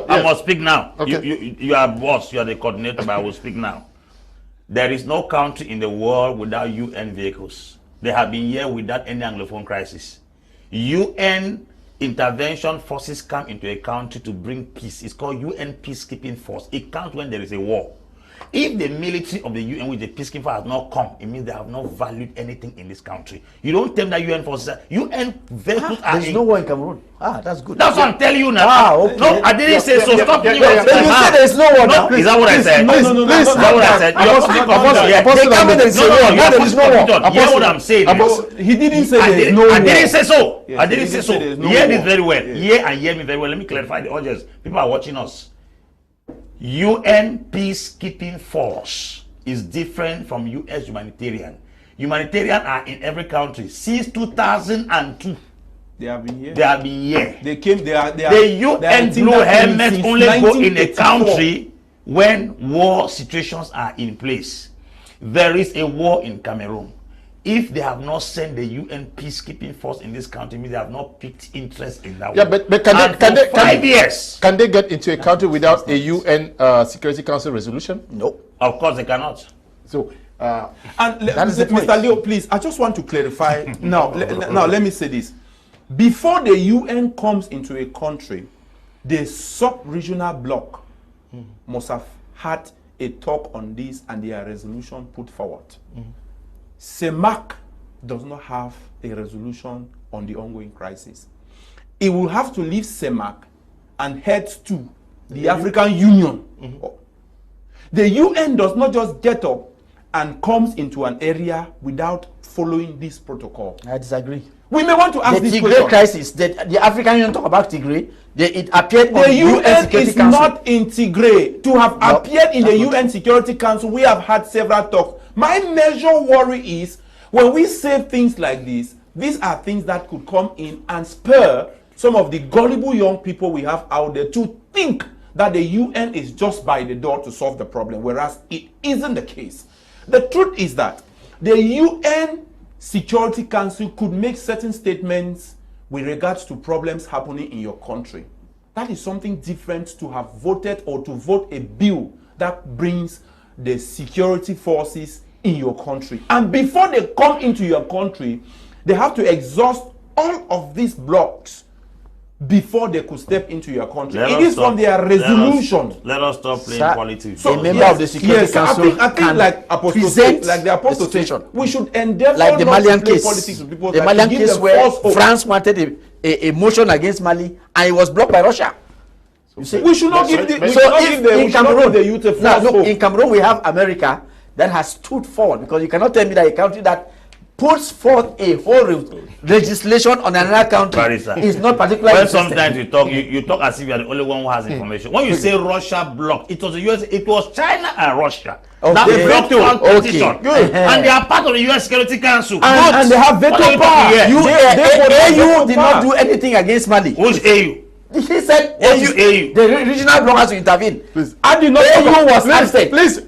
I must speak now. Okay. You are boss, you are the coordinator, but I will speak now. There is no country in the world without UN vehicles. They have been here without any Anglophone crisis. UN intervention forces come into a country to bring peace. It's called UN peacekeeping force. It comes when there is a war. If the military of the UN with the peacekeeping force has not come, it means they have not valued anything in this country. You don't tell that UN forces, UN vehicles are. There's no war in Cameroon. That's good. That's what I'm telling you now. Okay. No, I didn't say so. Stop me. You said there's no war now. Is that what I said? No. Is that what I said? There is no war. Hear what I'm saying. He didn't say there's no war. I didn't say so. Yes, I didn't say so. Hear me very well. Hear me very well. Let me clarify the audience. People are watching us. UN peacekeeping force is different from US humanitarian. Humanitarian are in every country since 2002. They have been here. They have been here. They came. The UN blue helmets only go in a country when war situations are in place. There is a war in Cameroon. If they have not sent the UN peacekeeping force in this country, means they have not picked interest in that. Yeah, but can they 5 years? Can they get into a country without a UN Security Council resolution? No. Of course they cannot. So, Mr. Leo, please, I just want to clarify. now, let me say this. Before the UN comes into a country, the sub-regional bloc must have had a talk on this and their resolution put forward. CEMAC does not have a resolution on the ongoing crisis. It will have to leave CEMAC and head to the African Union. The UN does not just get up and comes into an area without following this protocol. I disagree. We may want to ask this question. Tigray crisis, the African Union talk about Tigray, it appeared the UN is not in Tigray. To have appeared in the UN Security Council, we have had several talks. My major worry is when we say things like this, these are things that could come in and spur some of the gullible young people we have out there to think that the UN is just by the door to solve the problem, whereas it isn't the case. The truth is that the UN Security Council could make certain statements with regards to problems happening in your country. That is something different to have voted or to vote a bill that brings the security forces in your country. And before they come into your country, they have to exhaust all of these blocks before they could step into your country. It is from their resolution. Let us stop playing politics. So a member of the Security Council I think like the Apostle, we should endeavor like the Malian case. Politics with people, the Malian case where France wanted a motion against Mali and it was blocked by Russia. You see? We should not give the youth a false hope. In Cameroon we have America that has stood forward, because you cannot tell me that a country that puts forth a whole legislation on another country Barrister, is not particularly well, sometimes you talk as if you are the only one who has information. When you say Russia blocked, it was the US, it was China and Russia that blocked one petition. And they are part of the US Security Council. And they have veto power. AU did not do anything against Mali. Who's AU? He said AU. The regional bloc has to intervene. Please. I did not. AU was absent. Please.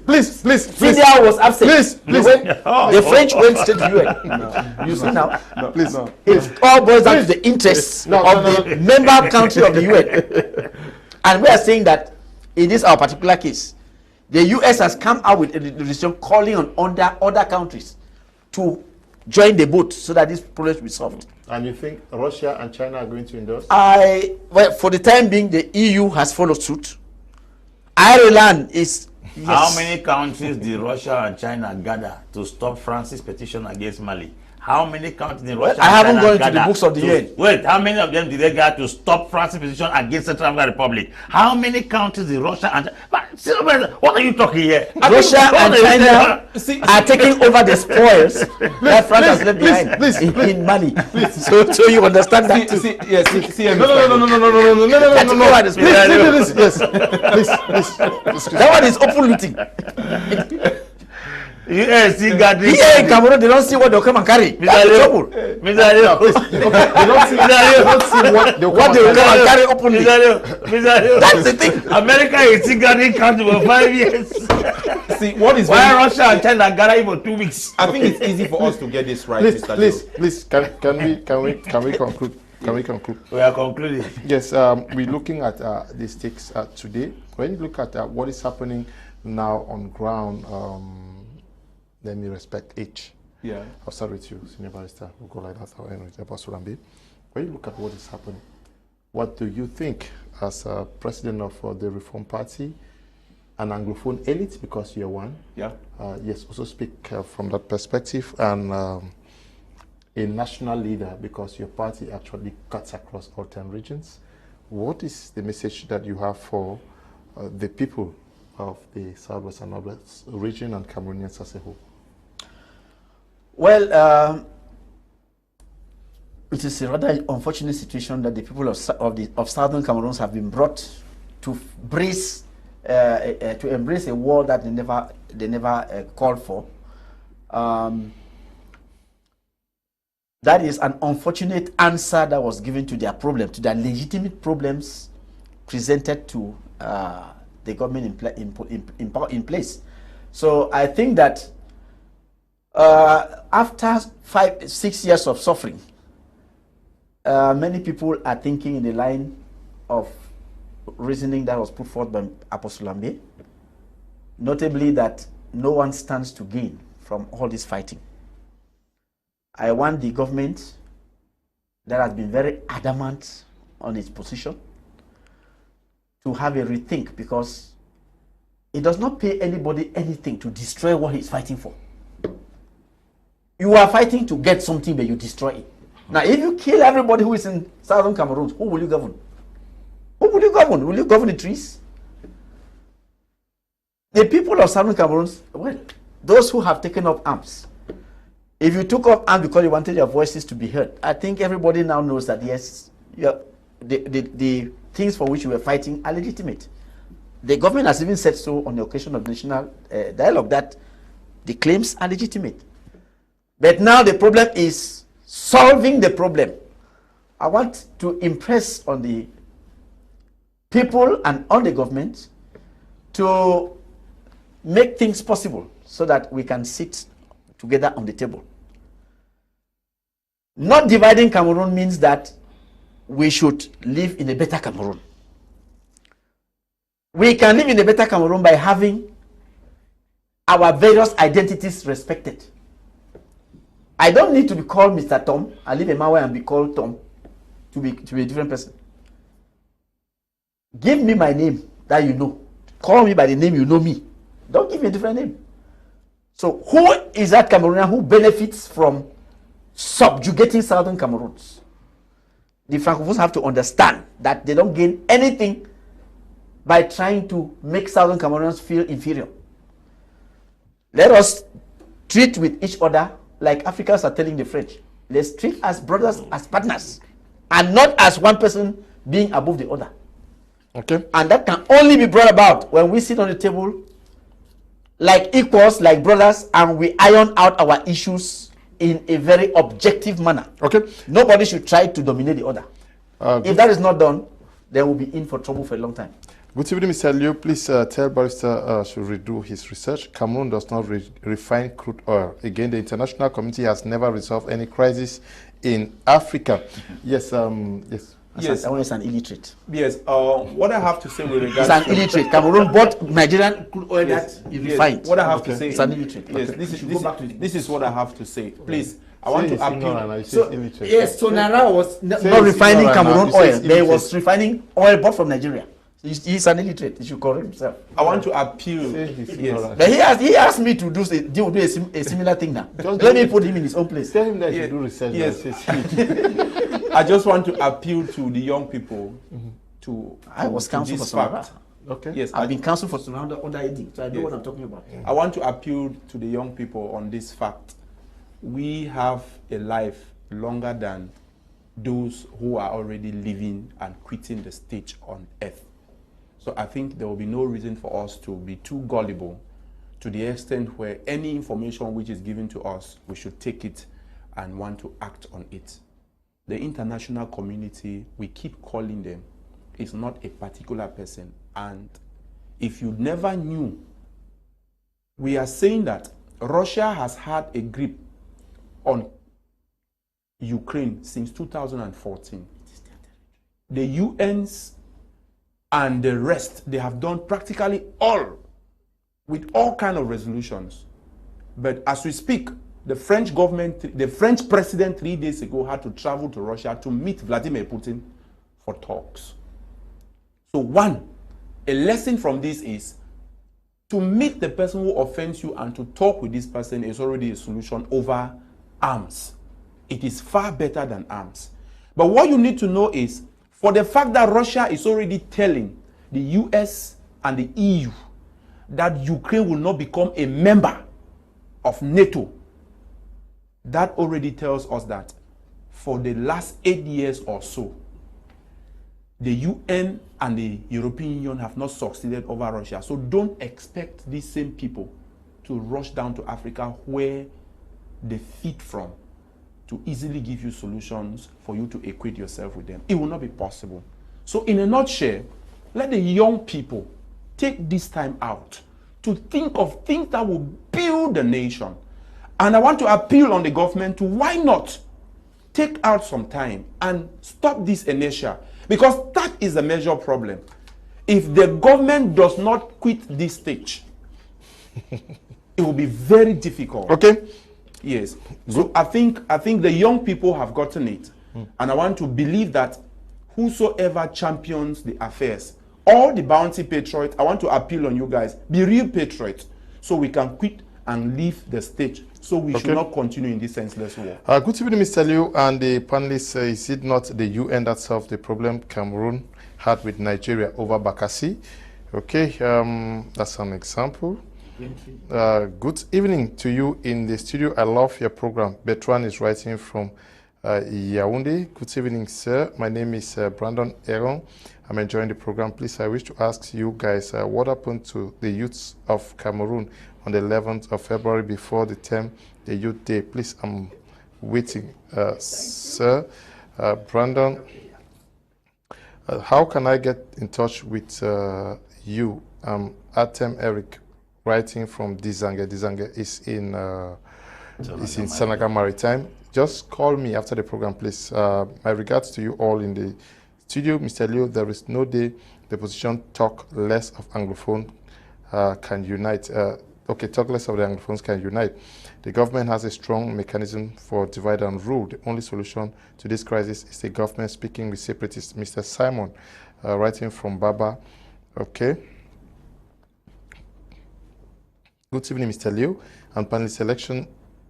India was absent. Please. The French went straight to UN. You see now? Please. It all boils down to the interests of the member country of the UN. And we are saying that in this our particular case, the US has come out with a resolution calling on other countries to join the boat so that this problem will be solved. And you think Russia and China are going to endorse? Well, for the time being, the EU has followed suit. Ireland is. How many countries did Russia and China gather to stop France's petition against Mali? How many countries in Russia? I haven't gone into the books of the UN. Wait, how many of them did they get to stop France's position against Central African Republic? How many countries in Russia and what are you talking here? Russia and China are taking over the spoils that France has left behind in Mali. So you understand that too. That one is open looting. Yes, here in Cameroon, they don't see what they'll come and carry. That's the trouble. They don't see what they will come and carry openly. That's the thing. America is still gathering country for 5 years. See, what is why Russia and China gathering for 2 weeks? I think it's easy for us to get this right, Mr. Please, can we conclude? Can we conclude? We are concluding. Yes, we're looking at the stakes today. When you look at what is happening now on ground, let me respect each. Yeah. I'll start with you, Senior Barrister. We'll go like that. I'll end with Apostle Ambe. When you look at what is happening, what do you think as president of the Reform Party, an Anglophone elite, because you're one? Yeah. Yes, also speak from that perspective, and a national leader, because your party actually cuts across all 10 regions. What is the message that you have for the people of the Southwest and Northwest region and Cameroonians as a whole? Well, it is a rather unfortunate situation that the people of Southern Cameroon have been brought to embrace a war that they never called for. That is an unfortunate answer that was given to their problem, to their legitimate problems presented to the government in place. So I think that after 5-6 years of suffering, many people are thinking in the line of reasoning that was put forth by Apostle Ambe, notably that no one stands to gain from all this fighting. I want the government that has been very adamant on its position to have a rethink, because it does not pay anybody anything to destroy what he's fighting for. You are fighting to get something, but you destroy it. Now, if you kill everybody who is in Southern Cameroon, who will you govern? Who will you govern? Will you govern the trees? The people of Southern Cameroon, well, those who have taken up arms, if you took up arms because you wanted your voices to be heard, I think everybody now knows that, yes, the things for which you were fighting are legitimate. The government has even said so on the occasion of national dialogue, that the claims are legitimate. But now the problem is solving the problem. I want to impress on the people and on the government to make things possible so that we can sit together on the table. Not dividing Cameroon means that we should live in a better Cameroon. We can live in a better Cameroon by having our various identities respected. I don't need to be called Mr. Tom. I live in Maui and be called Tom to be a different person. Give me my name that you know. Call me by the name you know me. Don't give me a different name. So who is that Cameroonian who benefits from subjugating Southern Cameroons? The Francophones have to understand that they don't gain anything by trying to make Southern Cameroonians feel inferior. Let us treat with each other like Africans are telling the French. Let's treat as brothers, as partners, and not as one person being above the other. Okay. And that can only be brought about when we sit on the table like equals, like brothers, and we iron out our issues in a very objective manner. Okay. Nobody should try to dominate the other. If that is not done, then we'll be in for trouble for a long time. Good evening, Mr. Liu. Please tell Barrister to redo his research. Cameroon does not refine crude oil. Again, the international community has never resolved any crisis in Africa. Yes, yes. Yes, that one is an illiterate. Yes, what I have to say with regards to... It's an illiterate. Cameroon bought Nigerian crude oil that is refined. What I have to say... It's an illiterate. Yes, this is what I have to say. Please, I want to appeal... Yes, so Nara was not refining Cameroon oil. They was refining oil bought from Nigeria. He's an illiterate. He should correct himself. I want to appeal. Yes. But he asked me to do a similar thing now. Let me put him in his own place. Tell him that he do research. Yes. I just want to appeal to the young people I was counsel for Sonora. Okay. Yes, I've been counsel for Sonora under Eddie, so I know what I'm talking about. I want to appeal to the young people on this fact. We have a life longer than those who are already living and quitting the stage on earth. So I think there will be no reason for us to be too gullible to the extent where any information which is given to us, we should take it and want to act on it. The international community, we keep calling them, is not a particular person. And if you never knew, we are saying that Russia has had a grip on Ukraine since 2014. The UNs and the rest, they have done practically all with all kinds of resolutions. But as we speak, the French government, the French president 3 days ago had to travel to Russia to meet Vladimir Putin for talks. So one, a lesson from this is to meet the person who offends you and to talk with this person is already a solution over arms. It is far better than arms. But what you need to know is, for the fact that Russia is already telling the US and the EU that Ukraine will not become a member of NATO, that already tells us that for the last 8 years or so, the UN and the European Union have not succeeded over Russia. So don't expect these same people to rush down to Africa where they feed from to easily give you solutions for you to equate yourself with them. It will not be possible. So in a nutshell, let the young people take this time out to think of things that will build the nation. And I want to appeal on the government to why not take out some time and stop this inertia, because that is the major problem. If the government does not quit this stage, it will be very difficult. Okay. Yes. So I think the young people have gotten it. And I want to believe that whosoever champions the affairs, all the bounty patriots, I want to appeal on you guys, be real patriots so we can quit and leave the stage. So we should not continue in this senseless war. Good evening, Mr. Liu and the panelists. Is it not the UN that solved the problem Cameroon had with Nigeria over Bakassi? Okay, that's an example. Good evening to you in the studio. I love your program. Bertrand is writing from Yaoundé. Good evening, sir. My name is Brandon Aaron. I'm enjoying the program. Please, I wish to ask you guys what happened to the youths of Cameroon on the 11th of February before the term, the Youth Day. Please, I'm waiting, sir. Brandon, how can I get in touch with you? Atem Eric, writing from Dizange. Dizange is in Senegal Maritime. Just call me after the program, please. My regards to you all in the studio. Mr. Leo, there is no day the position talk less of Anglophone can unite. Okay, talk less of the Anglophones can unite. The government has a strong mechanism for divide and rule. The only solution to this crisis is the government speaking with separatists. Mr. Simon, writing from Baba. Okay. Good evening, Mr. Liu. And panel selection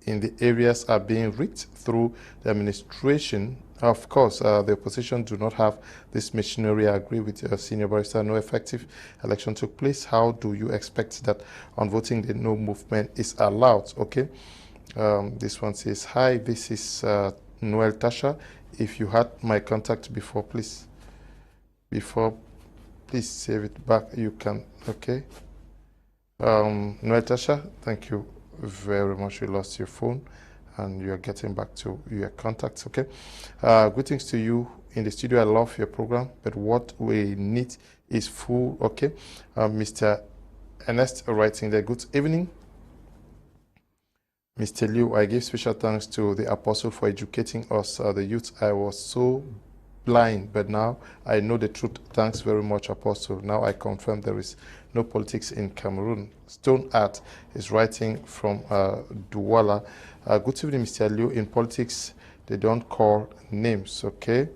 in the areas are being rigged through the administration. Of course, the opposition do not have this machinery. I agree with your senior barrister. No effective election took place. How do you expect that on voting the no movement is allowed? Okay. This one says, hi, this is Noel Tasha. If you had my contact before, please save it back. You can, okay. Noel Tasha, thank you very much. You lost your phone and you're getting back to your contacts, okay? Greetings to you in the studio. I love your program, but what we need is full, okay? Mr. Ernest writing there. Good evening. Mr. Liu, I give special thanks to the apostle for educating us, the youth. I was so blind, but now I know the truth. Thanks very much, apostle. Now I confirm there is no politics in Cameroon. Stone Art is writing from Douala. Good evening, Mr. Liu. In politics, they don't call names, okay?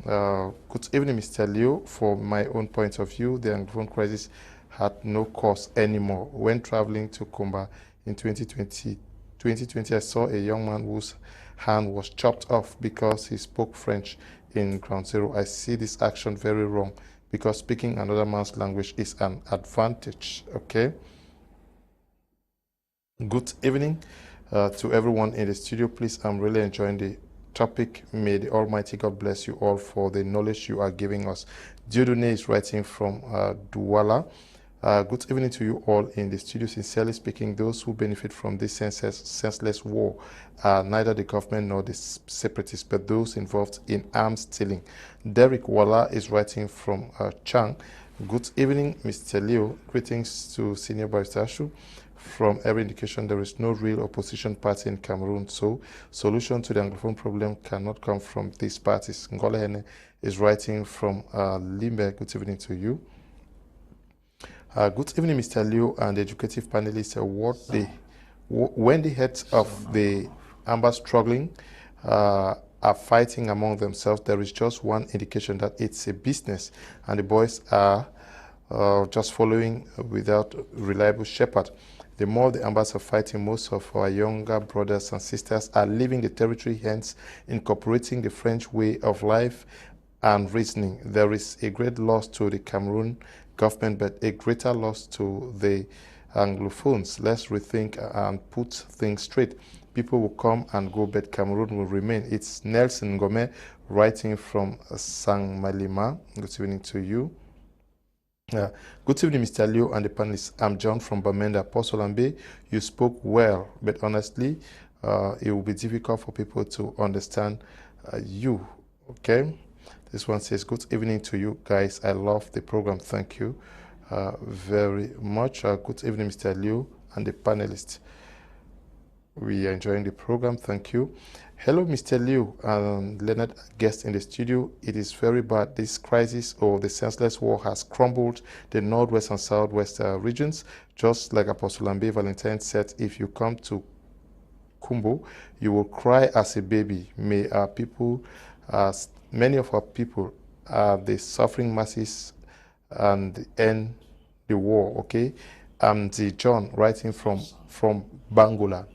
Good evening, Mr. Liu. From my own point of view, the Anglophone crisis had no cause anymore. When traveling to Kumba in 2020, I saw a young man whose hand was chopped off because he spoke French in Ground Zero. I see this action very wrong because speaking another man's language is an advantage. Okay. Good evening to everyone in the studio. Please, I'm really enjoying the topic. May the Almighty God bless you all for the knowledge you are giving us. Diodone is writing from Douala. Good evening to you all in the studio. Sincerely speaking, those who benefit from this senseless war are neither the government nor the separatists, but those involved in arms stealing. Derek Walla is writing from Chang. Good evening, Mr. Leo. Greetings to Senior Barrister Ashu. From every indication, there is no real opposition party in Cameroon, so solution to the Anglophone problem cannot come from these parties. Ngwa Leonard is writing from Limbe. Good evening to you. Good evening, Mr. Liu and the educative panelists. When the heads of the Ambe struggling are fighting among themselves, there is just one indication that it's a business, and the boys are just following without reliable shepherd. The more the Ambes are fighting, most of our younger brothers and sisters are leaving the territory, hence incorporating the French way of life and reasoning. There is a great loss to the Cameroon government, but a greater loss to the Anglophones. Let's rethink and put things straight. People will come and go, but Cameroon will remain. It's Nelson Gome writing from Sang Malima. Good evening to you. Good evening, Mr. Liu and the panelists. I'm John from Bamenda. Apostle Ambe, you spoke well, but honestly, it will be difficult for people to understand you. Okay? This one says, good evening to you guys. I love the program. Thank you very much. Good evening, Mr. Liu and the panelists. We are enjoying the program. Thank you. Hello, Mr. Liu and Leonard, guest in the studio. It is very bad. This crisis or the senseless war has crumbled the northwest and southwest regions. Just like Apostle Ambe Valentine said, if you come to Kumbo, you will cry as a baby. May our people, many of our people are the suffering masses and end the war, okay? I'm the John writing from Bangola.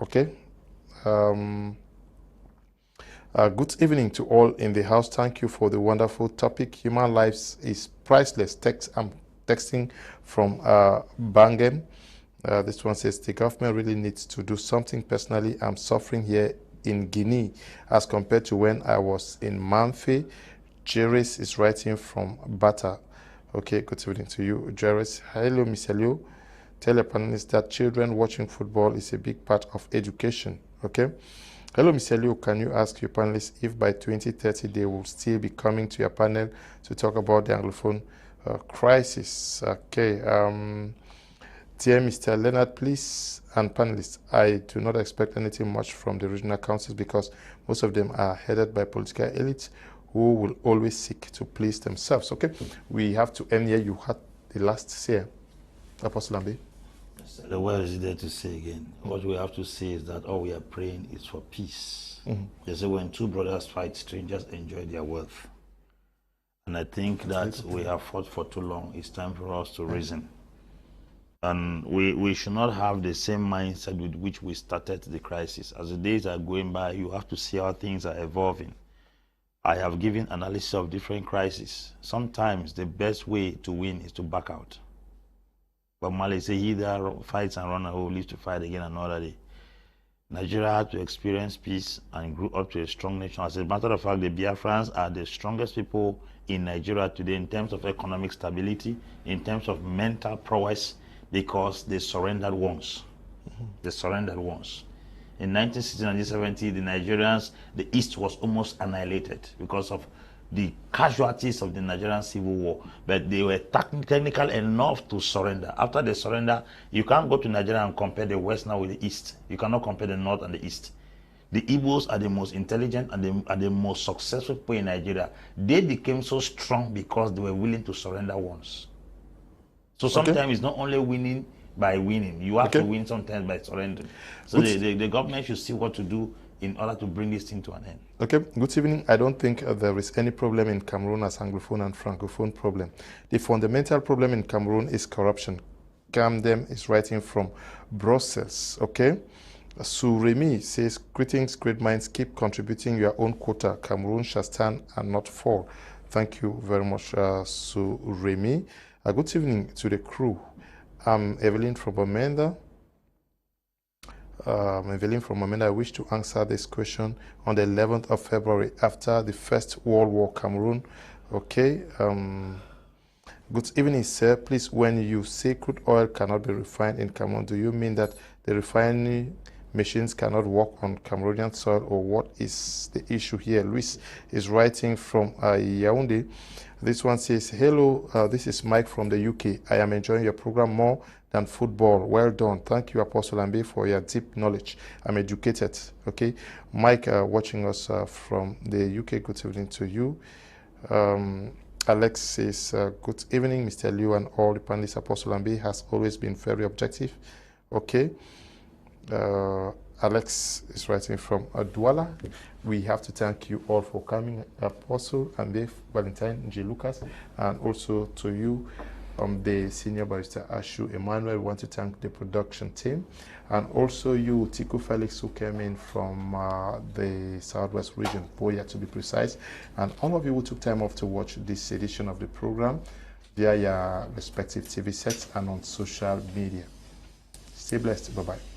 Okay. Good evening to all in the house. Thank you for the wonderful topic. Human lives is priceless. I'm texting from Bangem. This one says the government really needs to do something. Personally, I'm suffering here in Guinea as compared to when I was in Manfe. Jerris is writing from Bata. Okay, good evening to you, Jerris. Hello, Mr. Liu. Tell your panelists that children watching football is a big part of education. Okay. Hello, Mr. Liu. Can you ask your panelists if by 2030 they will still be coming to your panel to talk about the Anglophone crisis? Okay. Dear Mr. Leonard, please, and panelists, I do not expect anything much from the regional councils because most of them are headed by political elites who will always seek to please themselves. Okay. We have to end here. You had the last say, Apostle Ambe. The word is there to say again. What we have to say is that all we are praying is for peace. They say when two brothers fight, strangers enjoy their wealth. And I think that we have fought for too long. It's time for us to reason. And we should not have the same mindset with which we started the crisis. As the days are going by, you have to see how things are evolving. I have given analysis of different crises. Sometimes the best way to win is to back out. But Mali say he that fights and runs away lives to fight again another day. Nigeria had to experience peace and grew up to a strong nation. As a matter of fact, the Biafrans are the strongest people in Nigeria today in terms of economic stability, in terms of mental prowess, because they surrendered once. They surrendered once. In 1960 and 1970, the Nigerians, the East was almost annihilated because of the casualties of the Nigerian Civil War, but they were technical enough to surrender. After they surrender, you can't go to Nigeria and compare the West now with the East. You cannot compare the North and the East. The Igbos are the most intelligent and the most successful people in Nigeria. They became so strong because they were willing to surrender once. So sometimes it's not only winning by winning. You have to win sometimes by surrendering. So the government should see what to do in order to bring this thing to an end. Okay, good evening. I don't think there is any problem in Cameroon as Anglophone and Francophone problem. The fundamental problem in Cameroon is corruption. Camden is writing from Brussels, okay? Suremi says, greetings, great minds, keep contributing your own quota. Cameroon shall stand and not fall. Thank you very much, Suremi. Good evening to the crew. I'm Evelyn from Amanda. Evelyn from Amanda, I wish to answer this question on the 11th of February after the First World War, Cameroon. Okay. Good evening, sir. Please, when you say crude oil cannot be refined in Cameroon, do you mean that the refining machines cannot work on Cameroonian soil, or what is the issue here? Luis is writing from Yaoundé. This one says, hello, this is Mike from the UK. I am enjoying your program more than football. Well done. Thank you, Apostle Ambe, for your deep knowledge. I'm educated. Okay. Mike, watching us from the UK, good evening to you. Alex says, good evening, Mr. Liu and all the panelists. Apostle Ambe has always been very objective. Okay. Alex is writing from Douala. We have to thank you all for coming, Apostle Ambe, Valentine, J. Lucas, and also to you, the senior barrister Ashu, Emmanuel. We want to thank the production team, and also you, Tiku Felix, who came in from the Southwest region, Boya to be precise, and all of you who took time off to watch this edition of the program via your respective TV sets and on social media. Stay blessed. Bye-bye.